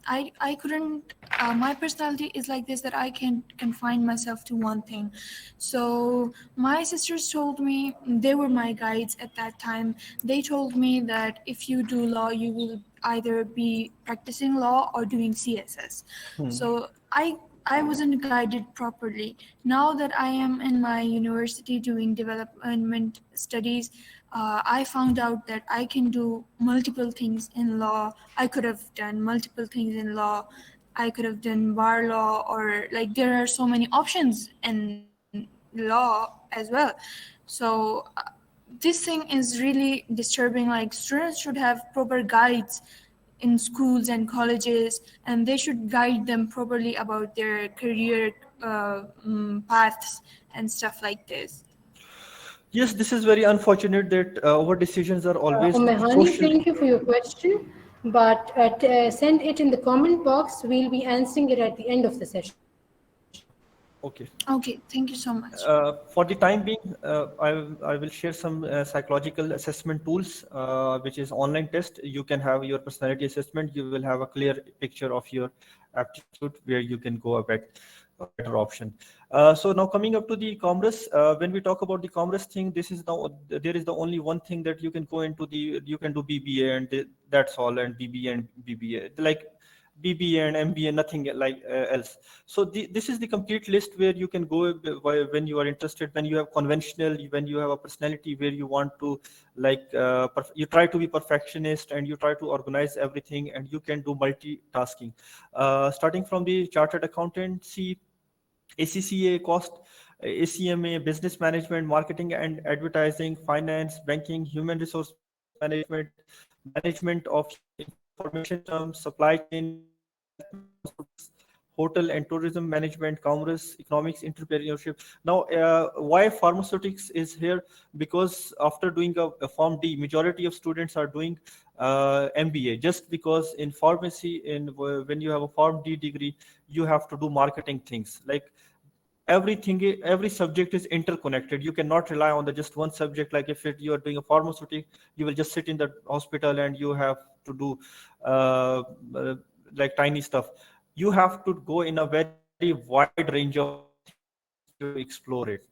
I couldn't. My personality is like this, that I can't confine myself to one thing. So my sisters told me, they were my guides at that time. They told me that if you do law, you will either be practicing law or doing CSS. So I wasn't guided properly. Now that I am in my university doing development studies, I found out that I can do multiple things in law. I could have done multiple things in law. I could have done bar law, or like there are so many options in law as well. So this thing is really disturbing. Like students should have proper guides in schools and colleges, and they should guide them properly about their career paths and stuff like this. Yes, this is very unfortunate that our decisions are always Umehani, social. thank you for your question, but send it in the comment box. We'll be answering it at the end of the session. Okay. Okay, thank you so much. For the time being, I will share some psychological assessment tools, which is online test. You can have your personality assessment. You will have a clear picture of your aptitude, where you can go a better option. So now coming up to the commerce, when we talk about the commerce thing, there is the only one thing that you can go into you can do BBA and that's all, and BBA and BBA. Like BBA and MBA, nothing like else. So this is the complete list where you can go when you are interested, when you have conventional, when you have a personality where you want to like you try to be perfectionist and you try to organize everything, and you can do multitasking. Starting from the chartered accountancy, ACCA, cost, ACMA, business management, marketing and advertising, finance, banking, human resource management, management of information systems, supply chain, health management, hotel and tourism management, commerce, economics, entrepreneurship. Now, why pharmaceutics is here? Because after doing a Form D, majority of students are doing MBA, just because in pharmacy, when you have a Form D degree, you have to do marketing things. Like every subject is interconnected. You cannot rely on the just one subject. Like if you are doing a pharmaceutical, you will just sit in the hospital and you have to do uh, like tiny stuff. You have to go in a very wide range of things to explore it.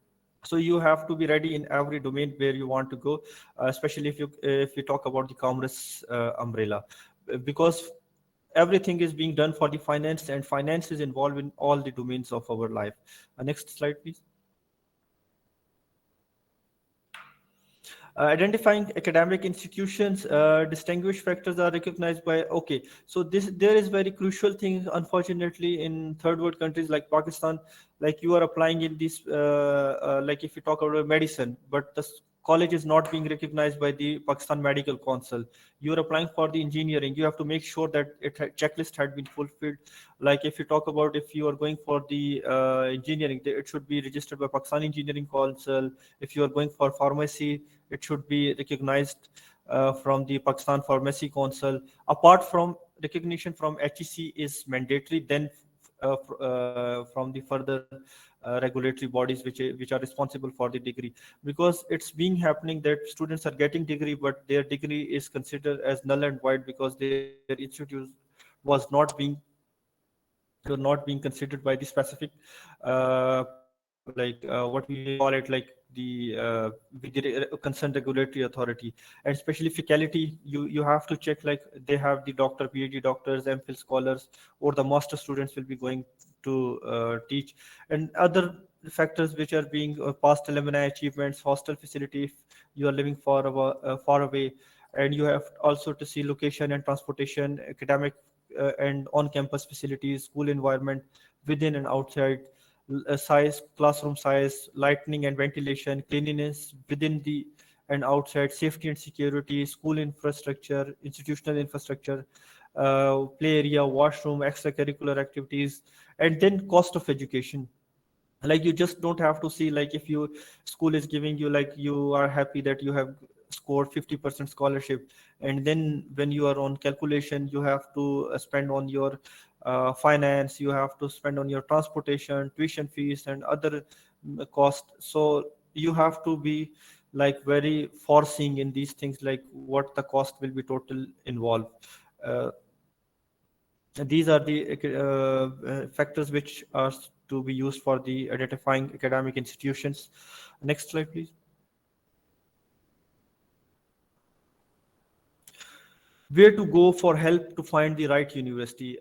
So you have to be ready in every domain where you want to go, especially if you talk about the commerce umbrella, because everything is being done for the finance, and finance is involved in all the domains of our life. Next slide, please. Identifying academic institutions, distinguished factors are recognized by, okay, so there is very crucial thing, unfortunately, in third world countries like Pakistan. Like you are applying in this like if you talk about medicine, but the college is not being recognized by the Pakistan Medical Council. You are applying for the engineering, you have to make sure that checklist had been fulfilled. Like if you talk about, if you are going for the engineering, it should be registered by Pakistan Engineering Council. If you are going for pharmacy, it should be recognized from the Pakistan Pharmacy Council. Apart from recognition from HEC is mandatory, then from the further regulatory bodies which are responsible for the degree, because it's being happening that students are getting degree but their degree is considered as null and void because their institute was not being considered by the specific what we call it, like with the concerned regulatory authority. And especially faculty, you have to check, like they have the doctor, PhD doctors, MPhil scholars, or the master students will be going to teach, and other factors which are being past alumni achievements, hostel facility if you are living far away, and you have also to see location and transportation, academic and on-campus facilities, school environment within and outside, size, classroom size, lighting and ventilation, cleanliness within the and outside, safety and security, school infrastructure, institutional infrastructure, play area, washroom, extracurricular activities, and then cost of education. Like you just don't have to see, like if you school is giving you, like you are happy that you have scored 50% scholarship, and then when you are on calculation you have to spend on your finance, you have to spend on your transportation, tuition fees, and other cost. So you have to be like very foreseeing in these things, like what the cost will be total involved. uh, these are the factors which are to be used for the identifying academic institutions. Next slide, please. Where to go for help to find the right university?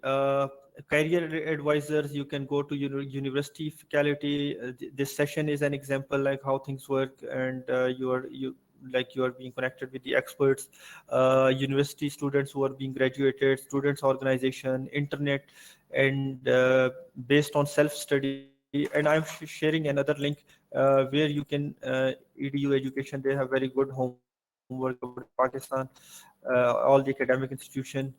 Career advisors, you can go to university faculty. This session is an example like how things work, and you are being connected with the experts, university students who are being graduated, students organization, internet, and based on self-study. And I'm sharing another link where you can edu education, they have very good homework available in Pakistan, all the academic institution.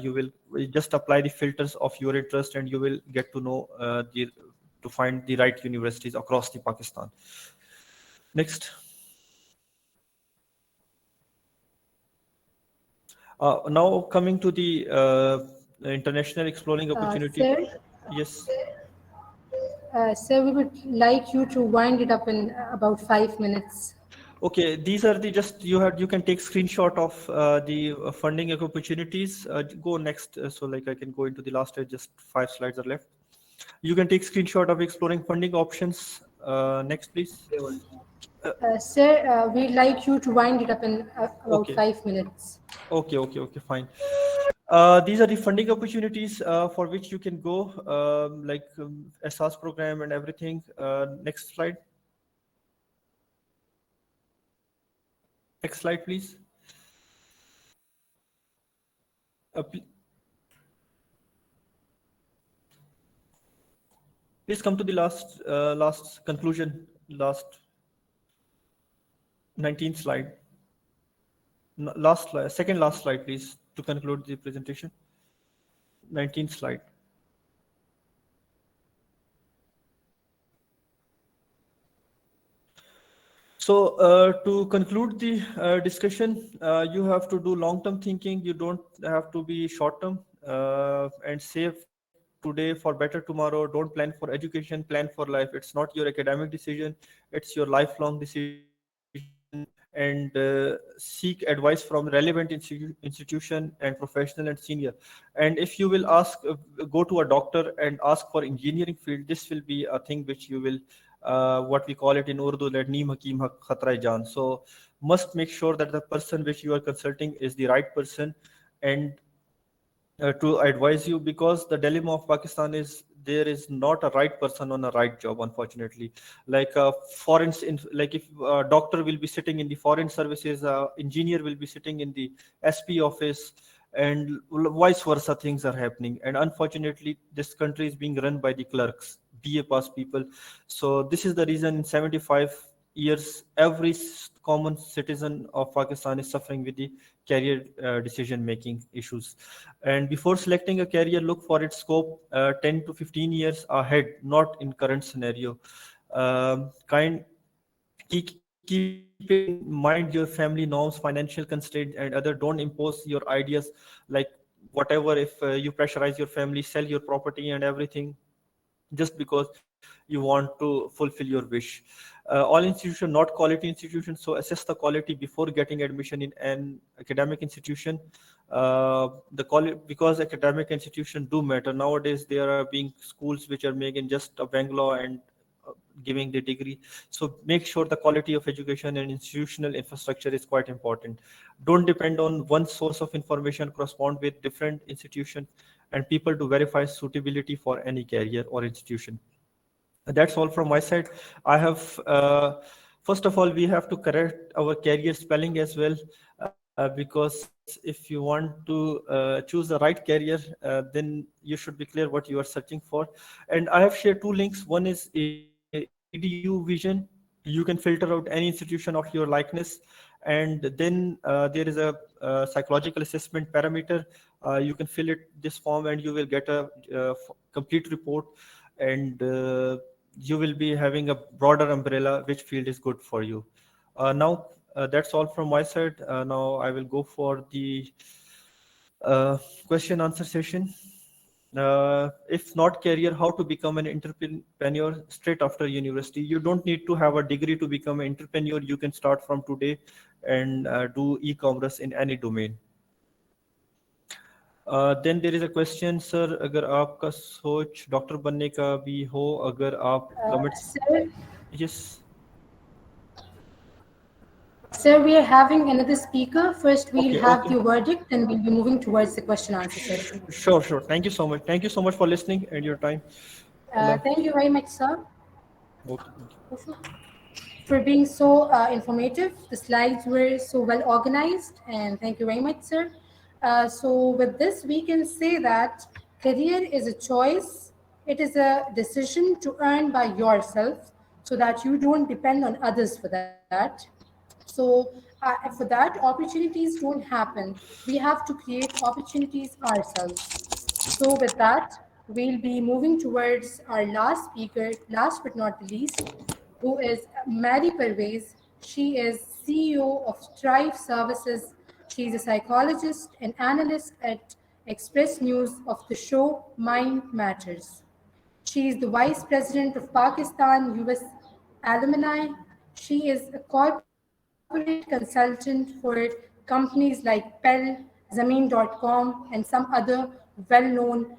You will just apply the filters of your interest, and you will get to know to find the right universities across the Pakistan. Next. Now coming to the international exploring opportunity. Sir, Yes. sir, we would like you to wind it up in about 5 minutes. Okay, these are the just you can take screenshot of the funding opportunities. Go next, so like I can go into the last slide. Just 5 slides are left. You can take screenshot of exploring funding options. Next, please. Sir, we'd like you to wind it up in about Okay. 5 minutes. Okay, fine. These are the funding opportunities for which you can go, like SAS program and everything. Next slide. Next slide, please. Please come to the last conclusion, last 19th slide. Last slide, second last slide, please, to conclude the presentation. 19th slide. So to conclude the discussion, you have to do long-term thinking. You don't have to be short-term, and save today for better tomorrow. Don't plan for education, plan for life. It's not your academic decision, it's your lifelong decision. And seek advice from relevant institution and professional and senior. And if you will go to a doctor and ask for engineering field, this will be a thing which you will what we call it in Urdu, that neem hakim khatra jaan. So must make sure that the person which you are consulting is the right person, and to advise you, because the dilemma of Pakistan is there is not a right person on a right job, unfortunately. Like like if a doctor will be sitting in the foreign services, engineer will be sitting in the SP office, and vice versa things are happening. And unfortunately, this country is being run by the clerks, BA pass people. So this is the reason in 75 years, every common citizen of Pakistan is suffering with the career decision-making issues. And before selecting a career, look for its scope 10 to 15 years ahead, not in current scenario. Key keep in mind your family norms, financial constraints, and other. Don't impose your ideas, like whatever. If you pressurize your family, sell your property and everything, just because you want to fulfill your wish. All institutions not quality institutions, so assess the quality before getting admission in an academic institution. The quality, because academic institutions do matter nowadays. There are being schools which are making just a Bangalore and giving the degree. So make sure the quality of education and institutional infrastructure is quite important. Don't depend on one source of information, correspond with different institutions and people to verify suitability for any career or institution. That's all from my side. I have, first of all, we have to correct our career spelling as well, because if you want to choose the right career, then you should be clear what you are searching for. And I have shared two links. One is EDU Vision. You can filter out any institution of your likeness. And then there is a psychological assessment parameter. You can fill it this form and you will get a complete report. And you will be having a broader umbrella which field is good for you. Now that's all from my side. Now I will go for the question answer session. If not career, how to become an entrepreneur straight after university? You don't need to have a degree to become an entrepreneur. You can start from today and do e-commerce in any domain. Then there is a question, sir, अगर आपका सोच doctor बनने का भी हो, अगर आप government Sir, yes. Sir, we are having another speaker. First, we'll Okay, have okay. the verdict, then we'll be moving towards the question answer session. Sure. Thank you so much. Thank you so much for listening and your time. Allah. Thank you very much, sir, Okay, thank you. for being so informative. The slides were so well organized, and thank you very much, sir. So with this, we can say that career is a choice. It is a decision to earn by yourself so that you don't depend on others for that. So for that, opportunities don't happen. We have to create opportunities ourselves. So with that, we'll be moving towards our last speaker, last but not the least, who is Mary Pervez. She is CEO of Strive Services. She is a psychologist and analyst at Express News of the show Mind Matters. She is the vice president of Pakistan US Alumni. She is a corporate consultant for companies like Pell, Zameen.com, and some other well known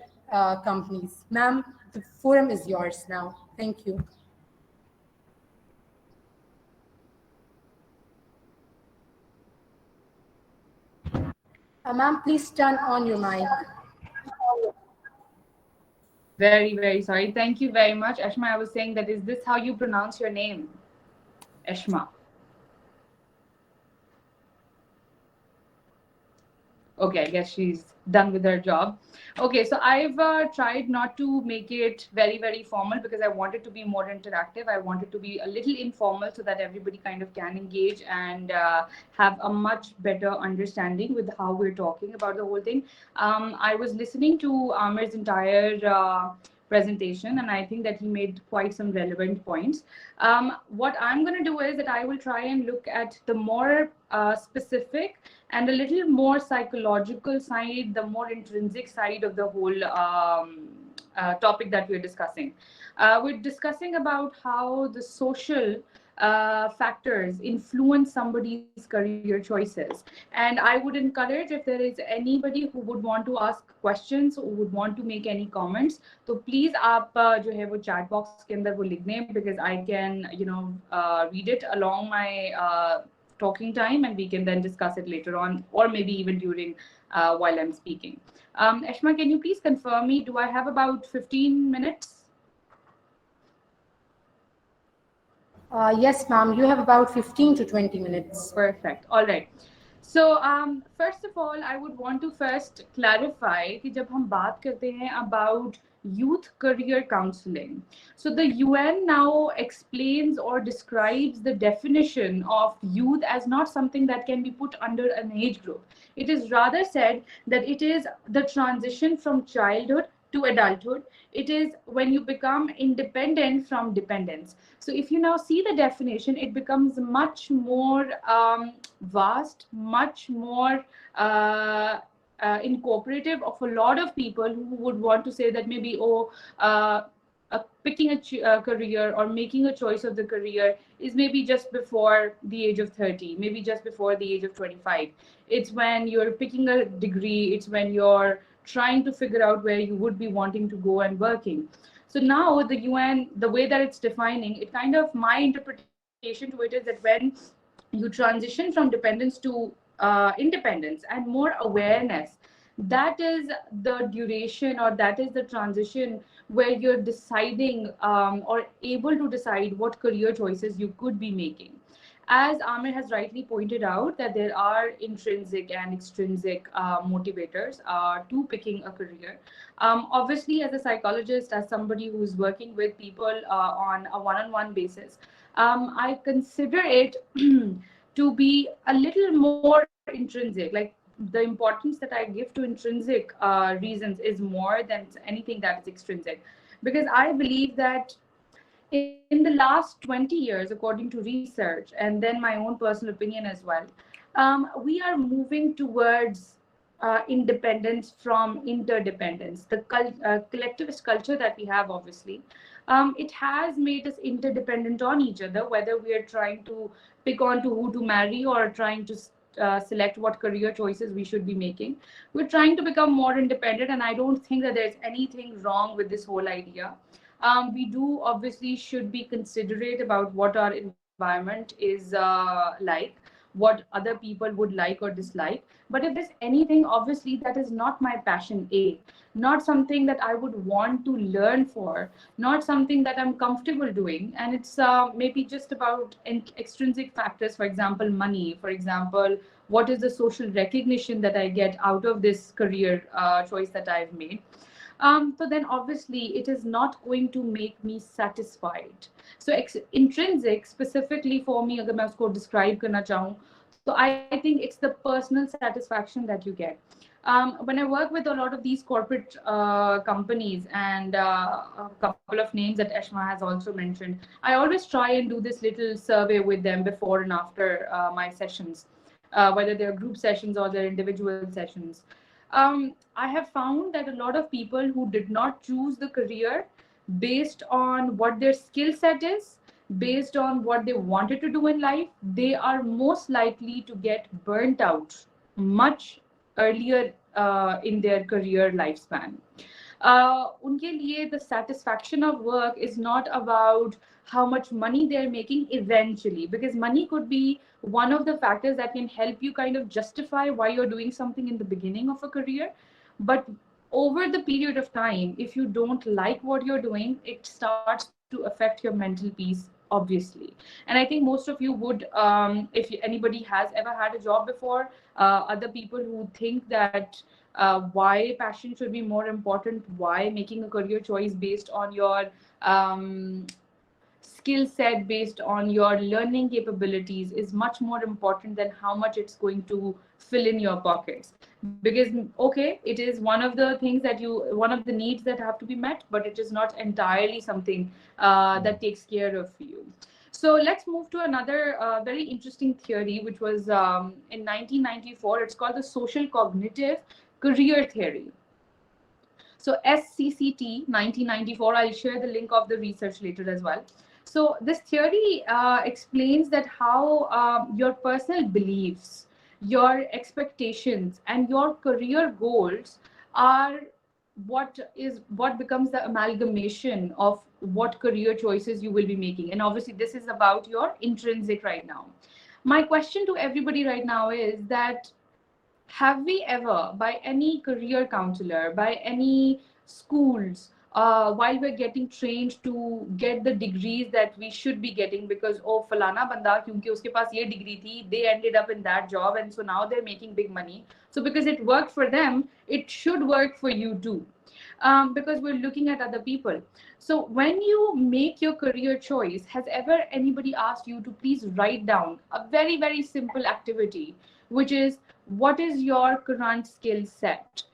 companies. Ma'am, the forum is yours now. Thank you. Ma'am, please turn on your mic. Very, very sorry. Thank you very much. Eshma, I was saying that is this how you pronounce your name? Eshma. Okay, I guess she's done with her job. Okay, so I've tried not to make it very, very formal because I want it to be more interactive. I want it to be a little informal so that everybody kind of can engage and have a much better understanding with how we're talking about the whole thing. I was listening to Amir's entire presentation, and I think that he made quite some relevant points. What I'm going to do is that I will try and look at the more specific and a little more psychological side, the more intrinsic side of the whole topic that we're discussing. We're discussing about how the social factors influence somebody's career choices. And I would encourage, if there is anybody who would want to ask questions, who would want to make any comments, तो please आप जो है वो chat box के अंदर वो लिख दें, because I can read it along my talking time, and we can then discuss it later on, or maybe even during while I'm speaking. Eshma, can you please confirm me, do I have about 15 minutes? Yes, ma'am, you have about 15 to 20 minutes. Perfect. All right. So first of all, I would want to first clarify कि जब हम बात करते हैं about youth career counseling, so the UN now explains or describes the definition of youth as not something that can be put under an age group. It is rather said that it is the transition from childhood to adulthood. It is when you become independent from dependence. So if you now see the definition, it becomes much more vast, much more incorporative of a lot of people who would want to say that maybe, oh, picking a career or making a choice of the career is maybe just before the age of 30, maybe just before the age of 25. It's when you're picking a degree, it's when you're trying to figure out where you would be wanting to go and working. So now the UN, the way that it's defining it, kind of my interpretation to it is that when you transition from dependence to independence and more awareness, that is the duration, or that is the transition where you're deciding or able to decide what career choices you could be making. As Amir has rightly pointed out, that there are intrinsic and extrinsic motivators to picking a career. Obviously, as a psychologist, as somebody who's working with people on a one-on-one basis, I consider it to be a little more intrinsic. Like, the importance that I give to intrinsic reasons is more than anything that is extrinsic, because I believe that in the last 20 years, according to research and then my own personal opinion as well, we are moving towards independence from interdependence. The collectivist culture that we have, obviously, it has made us interdependent on each other, whether we are trying to pick on to who to marry or trying to select what career choices we should be making. We're trying to become more independent, and I don't think that there's anything wrong with this whole idea. We do obviously should be considerate about what our environment is like, what other people would like or dislike. But if there's anything, obviously, that is not my passion, not something that I would want to learn for, not something that I'm comfortable doing, and it's maybe just about extrinsic factors, for example, money, for example, what is the social recognition that I get out of this career choice that I've made. So then obviously it is not going to make me satisfied. So intrinsic, specifically for me, अगर मैं उसको describe करना चाहूँ, so I think it's the personal satisfaction that you get. When I work with a lot of these corporate companies, and a couple of names that Eshma has also mentioned, I always try and do this little survey with them before and after my sessions, whether they're group sessions or they're individual sessions. I have found that a lot of people who did not choose the career based on what their skill set is, based on what they wanted to do in life, they are most likely to get burnt out much earlier in their career lifespan. उनके लिए the satisfaction of work is not about how much money they're making eventually, because money could be one of the factors that can help you kind of justify why you're doing something in the beginning of a career. But over the period of time, if you don't like what you're doing, it starts to affect your mental peace, obviously. And I think most of you would, if anybody has ever had a job before, other people who think that why passion should be more important, why making a career choice based on your skill set, based on your learning capabilities, is much more important than how much it's going to fill in your pockets. Because okay, it is one of the things that one of the needs that have to be met, but it is not entirely something that takes care of you. So let's move to another very interesting theory, which was in 1994. It's called the social cognitive career theory. So SCCT 1994, I'll share the link of the research later as well. So this theory explains that how your personal beliefs, your expectations, and your career goals are what becomes the amalgamation of what career choices you will be making. And obviously this is about your intrinsic right now. My question to everybody right now is that, have we ever, by any career counselor, by any schools, while we're getting trained to get the degrees that we should be getting, because oh, falana banda kyunki uske paas ye degree thi, they ended up in that job, and so now they're making big money, so because it worked for them, it should work for you too. Because we're looking at other people. So when you make your career choice, has ever anybody asked you to please write down a very, very simple activity, which is, what is your current skill set,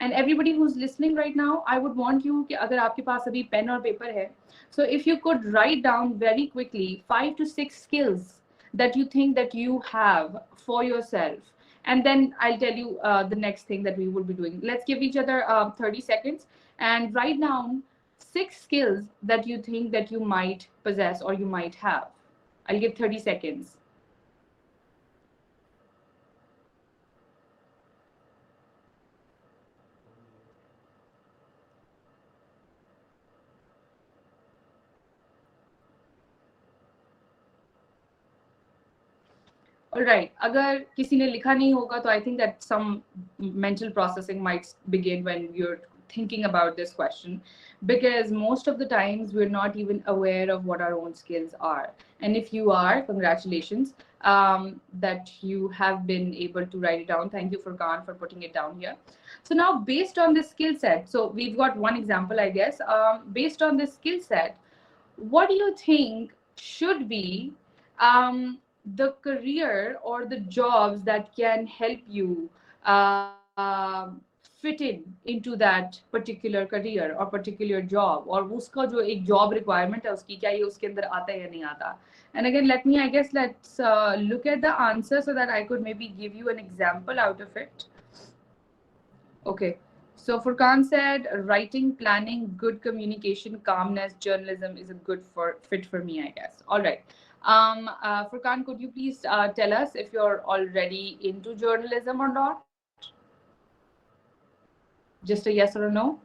And everybody who's listening right now, I would want you कि अगर आपके पास अभी pen और paper है, so if you could write down very quickly 5 to 6 skills that you think that you have for yourself, and then I'll tell you the next thing that we will be doing. Let's give each other 30 seconds and write down 6 skills that you think that you might possess or you might have. I'll give 30 seconds. All right. अगर किसी ने लिखा नहीं होगा तो I think that some mental processing might begin when you're thinking about this question, because most of the times we're not even aware of what our own skills are. And if you are, congratulations that you have been able to write it down. Thank you, Furqan, for putting it down here. So now, based on this skill set, so we've got one example, I guess. Based on this skill set, what do you think should be the career or the jobs that can help you fit in into that particular career or particular job, or उसका जो एक job requirement है उसकी क्या ये उसके अंदर आता है या नहीं आता? And again, let's look at the answer so that I could maybe give you an example out of it. Okay. So Furqan said writing, planning, good communication, calmness, journalism is a good fit for me, I guess. All right. Furqan, could you please tell us if you're already into journalism or not? Just a yes or a no?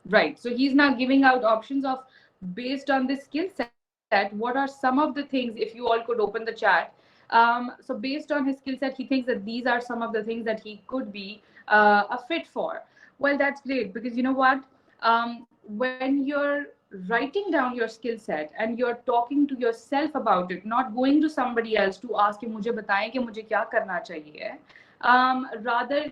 Right. So he's now giving out options of, based on this skill set, what are some of the things, if you all could open the chat. So based on his skill set, he thinks that these are some of the things that he could be a fit for. Well, that's great, because you know what? When you're writing down your skill set and you're talking to yourself about it, not going to somebody else to ask you, मुझे बताएं कि मुझे क्या करना चाहिए, rather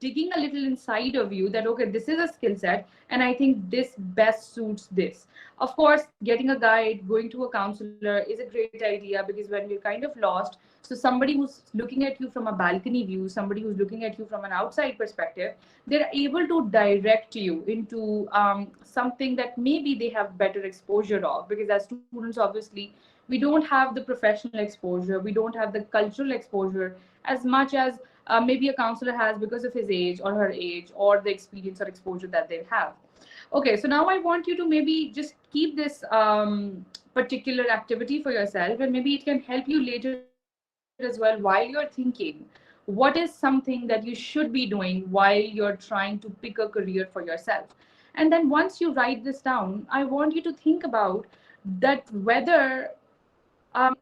digging a little inside of you that, okay, this is a skill set and I think this best suits this. Of course, getting a guide, going to a counselor is a great idea, because when you're kind of lost, so somebody who's looking at you from a balcony view, somebody who's looking at you from an outside perspective, they're able to direct you into something that maybe they have better exposure of, because as students, obviously, we don't have the professional exposure, we don't have the cultural exposure as much as maybe a counselor has, because of his age or her age or the experience or exposure that they have. Okay, so now I want you to maybe just keep this particular activity for yourself, and maybe it can help you later as well while you're thinking what is something that you should be doing while you're trying to pick a career for yourself. And then once you write this down, I want you to think about that whether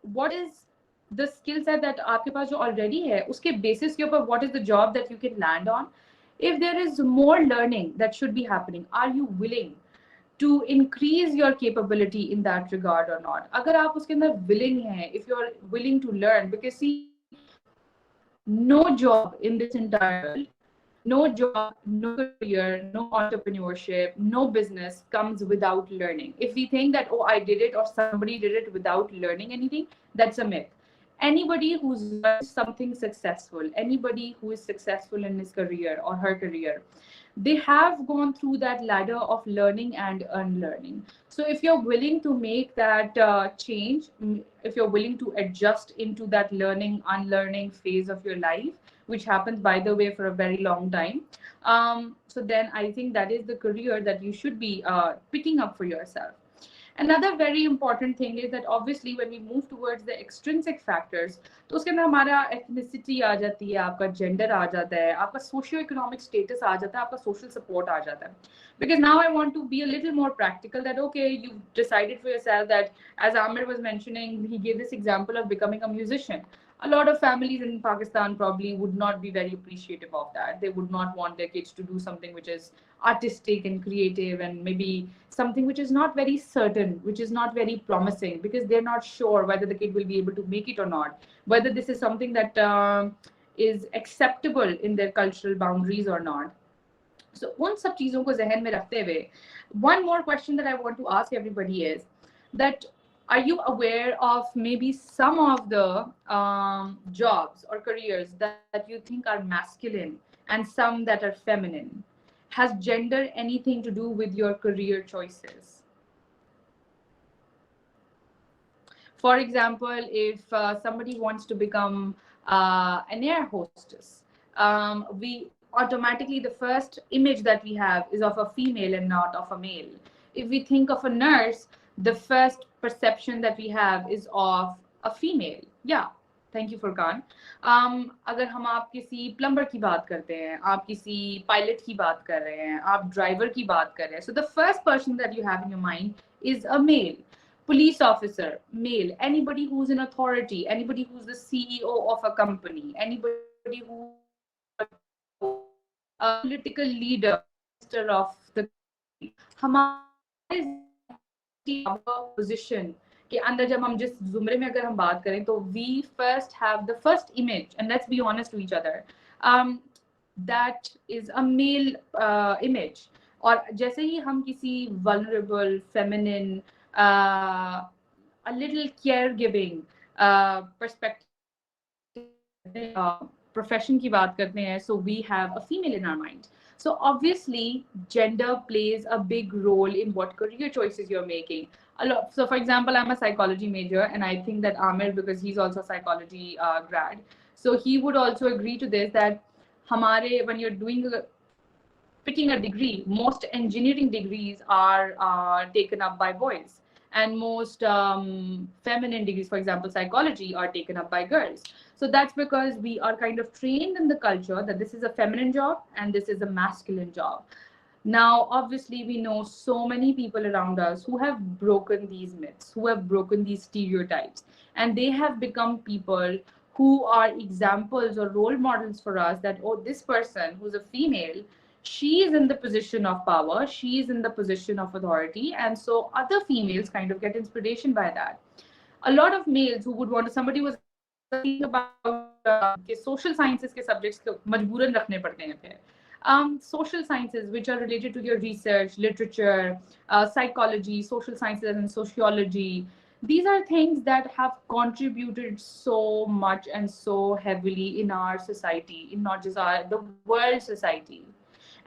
what is the skill set that आपके पास जो already है, उसके basis के ऊपर what is the job that you can land on. If there is more learning that should be happening, are you willing to increase your capability in that regard or not? अगर आप उसके अंदर willing हैं, if you're willing to learn, because see, no job in this entire world, no job, no career, no entrepreneurship, no business comes without learning. If we think that, oh, I did it or somebody did it without learning anything, that's a myth. Anybody who's learned something successful, anybody who is successful in his career or her career, they have gone through that ladder of learning and unlearning. So if you're willing to make that change, if you're willing to adjust into that learning, unlearning phase of your life, which happens, by the way, for a very long time, so then I think that is the career that you should be picking up for yourself. Another very important thing is that obviously when we move towards the extrinsic factors, तो उसके अंदर हमारा ethnicity आ जाती है, आपका gender आ जाता है, आपका socio-economic status आ जाता है, आपका social support आ जाता है. Because now I want to be a little more practical, that okay, you've decided for yourself that, as Amir was mentioning, he gave this example of becoming a musician. A lot of families in Pakistan probably would not be very appreciative of that. They would not want their kids to do something which is artistic and creative, and maybe something which is not very certain, which is not very promising, because they're not sure whether the kid will be able to make it or not, whether this is something that is acceptable in their cultural boundaries or not. So उन सब चीज़ों को ज़हन में रखते हुए, one more question that I want to ask everybody is that Are you aware of maybe some of the jobs or careers that you think are masculine and some that are feminine? Has gender anything to do with your career choices? For example, if somebody wants to become an air hostess, we automatically, the first image that we have is of a female and not of a male. If we think of a nurse, the first perception that we have is of a female. Yeah, thank you Furqan. अगर हम आप किसी plumber की बात करते हैं, आप किसी पायलट की बात कर रहे हैं, आप ड्राइवर की बात कर रहे हैं, so the first person that you have in your mind is a male. Police officer, male. Anybody who's in authority, anybody who's the CEO of a company, anybody who a political leader, minister of the country. हमारे position के अंदर जब हम जिस जुमरे में अगर हम बात करें तो we first have the first image, and let's be honest to each other, that is a male image. और जैसे ही हम किसी vulnerable, feminine, a little caregiving perspective profession की बात करते हैं, so we have a female in our mind. So obviously gender plays a big role in what career choices you're making. A lot. So for example, I'm a psychology major, and I think that Amir, because he's also a psychology grad, so he would also agree to this, that hamare, when you're doing picking a degree, most engineering degrees are taken up by boys, and most feminine degrees, for example psychology, are taken up by girls. So that's because we are kind of trained in the culture that this is a feminine job and this is a masculine job. Now obviously we know so many people around us who have broken these myths, who have broken these stereotypes, and they have become people who are examples or role models for us, that oh, this person who's a female, she is in the position of power, she is in the position of authority, and so other females kind of get inspiration by that. A lot of males who would want to, somebody was thinking about social sciences के subjects को मजबूरन रखने पड़ते हैं फिर. Social sciences, which are related to your research, literature, psychology, social sciences and sociology, these are things that have contributed so much and so heavily in our society, in not just the world society.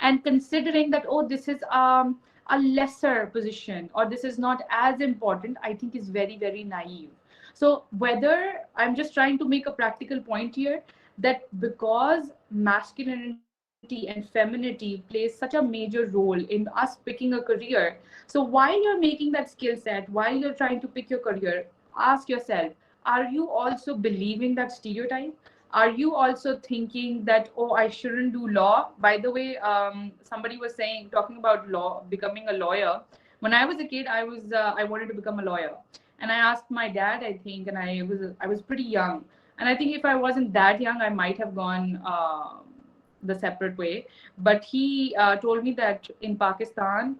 And considering that, oh, this is a lesser position, or this is not as important, I think is very, very naive. So whether, I'm just trying to make a practical point here, that because masculinity and femininity plays such a major role in us picking a career, so while you're making that skill set, while you're trying to pick your career, ask yourself, are you also believing that stereotype? Are you also thinking that, oh, I shouldn't do law? By the way, somebody was saying, talking about law, becoming a lawyer. When I was a kid, I wanted to become a lawyer, and I asked my dad, I think, and I was pretty young, and I think if I wasn't that young, I might have gone the separate way. But he told me that in Pakistan,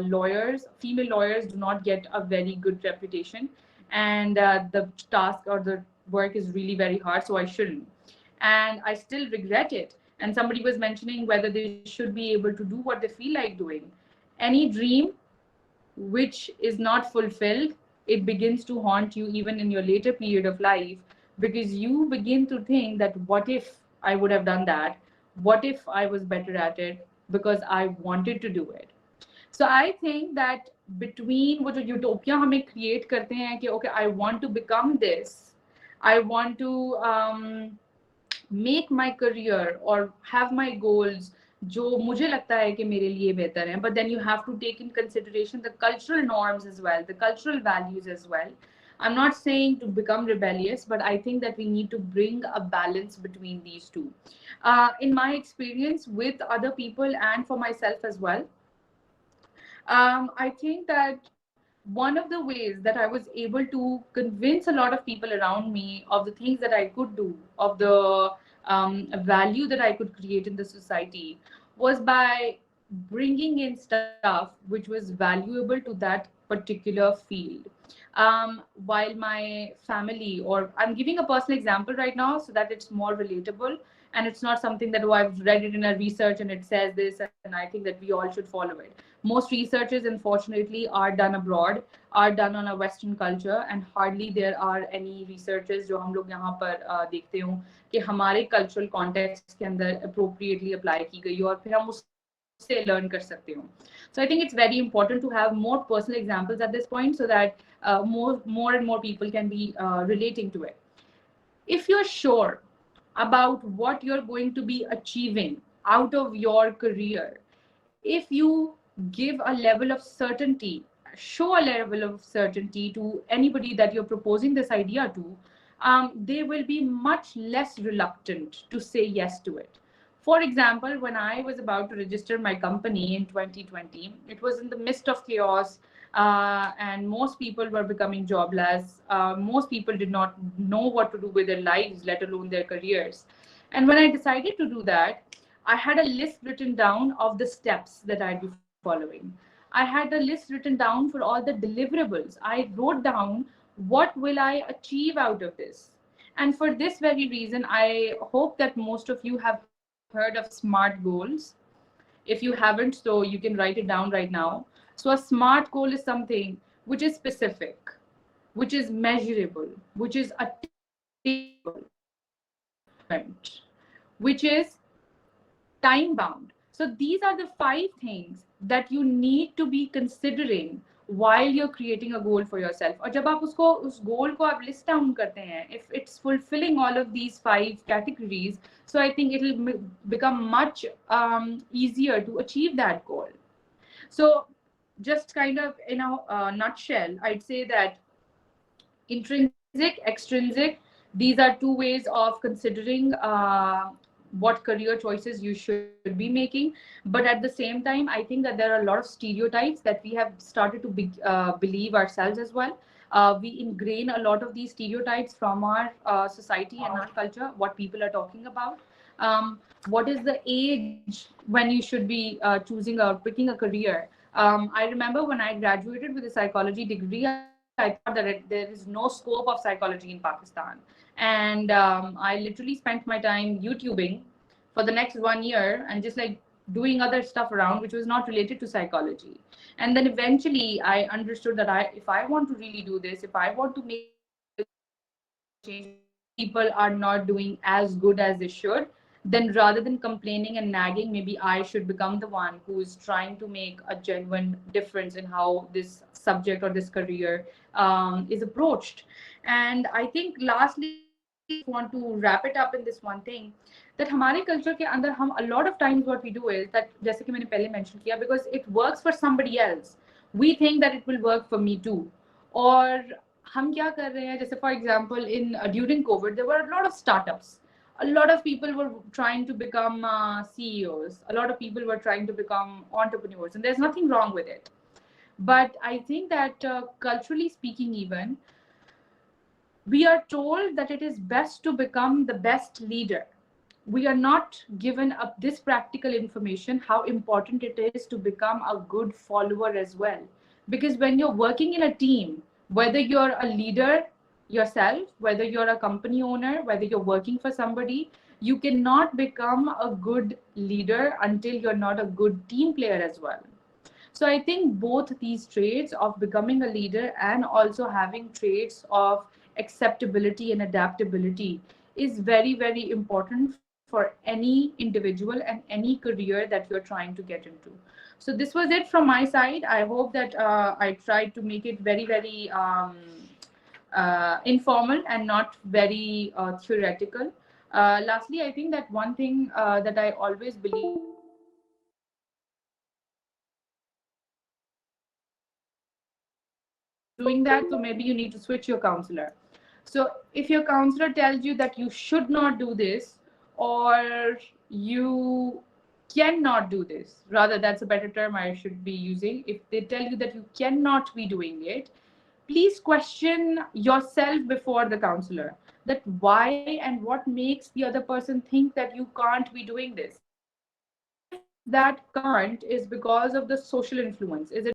lawyers, female lawyers, do not get a very good reputation, and the task or the work is really very hard, so I shouldn't. And I still regret it. And somebody was mentioning whether they should be able to do what they feel like doing. Any dream which is not fulfilled, it begins to haunt you even in your later period of life, because you begin to think that what if I would have done that? What if I was better at it because I wanted to do it? So I think that between वो जो utopia हमें create करते हैं कि okay, I want to become this, I want to make my career or have my goals जो मुझे लगता है कि मेरे लिए बेहतर हैं, but then you have to take in consideration the cultural norms as well, the cultural values as well. I'm not saying to become rebellious, but I think that we need to bring a balance between these two. In my experience with other people and for myself as well, I think that one of the ways that I was able to convince a lot of people around me of the things that I could do, of the value that I could create in the society, was by bringing in stuff which was valuable to that particular field. While my family, or I'm giving a personal example right now so that it's more relatable, and it's not something that, oh, I've read it in a research and it says this and I think that we all should follow it. Most researches, unfortunately, are done abroad, are done on a Western culture, and hardly there are any researches जो हम लोग यहाँ पर देखते हो कि हमारे cultural context के अंदर appropriately apply की गई हो और फिर हम उससे learn कर सकते हो. So I think it's very important to have more personal examples at this point so that more and more people can be relating to it. If you're sure about what you're going to be achieving out of your career, if you give a level of certainty, show a level of certainty to anybody that you're proposing this idea to, they will be much less reluctant to say yes to it. For example, when I was about to register my company in 2020, it was in the midst of chaos, and most people were becoming jobless. Most people did not know what to do with their lives, let alone their careers. And when I decided to do that, I had a list written down of the steps that I'd be following. I had a list written down for all the deliverables. I wrote down what will I achieve out of this. And for this very reason, I hope that most of you have heard of SMART goals. If you haven't, so you can write it down right now. So a SMART goal is something which is specific, which is measurable, which is attainable, which is time bound. So these are the 5 things that you need to be considering while you're creating a goal for yourself. और जब आप उसको उस goal को आप list down करते हैं, if it's fulfilling all of these 5 categories, so I think it'll become much easier to achieve that goal. So just kind of in a nutshell, I'd say that intrinsic, extrinsic, these are 2 ways of considering what career choices you should be making. But at the same time, I think that there are a lot of stereotypes that we have started to believe ourselves as well. We ingrain a lot of these stereotypes from our society and our culture, what people are talking about. What is the age when you should be choosing or picking a career? I remember when I graduated with a psychology degree, I thought that there is no scope of psychology in Pakistan. And I literally spent my time YouTubing for the next 1 year and just like doing other stuff around which was not related to psychology. And then eventually I understood that if I want to really do this, if I want to make a change, people are not doing as good as they should, then rather than complaining and nagging, maybe I should become the one who is trying to make a genuine difference in how this subject or this career is approached. And I think lastly, I just want to wrap it up in this one thing, that हमारे culture के अंदर हम a lot of times what we do is that, जैसे कि मैंने पहले mention किया, because it works for somebody else, we think that it will work for me too. और हम क्या कर रहे हैं, जैसे for example in during COVID there were a lot of startups. A lot of people were trying to become CEOs. A lot of people were trying to become entrepreneurs, and there's nothing wrong with it. But I think that culturally speaking, even we are told that it is best to become the best leader. We are not given up this practical information, how important it is to become a good follower as well. Because when you're working in a team, whether you're a leader yourself, whether you're a company owner, whether you're working for somebody, you cannot become a good leader until you're not a good team player as well. So I think both these traits of becoming a leader and also having traits of acceptability and adaptability is very, very important for any individual and any career that you're trying to get into. So this was it from my side. I hope that I tried to make it very, very informal and not very theoretical. Lastly, I think that one thing that I always believe doing that, so maybe you need to switch your counselor. So if your counselor tells you that you should not do this, or you cannot do this, rather that's a better term I should be using, if they tell you that you cannot be doing it, please question yourself before the counselor, that why and what makes the other person think that you can't be doing this. If that current is because of the social influence? Is it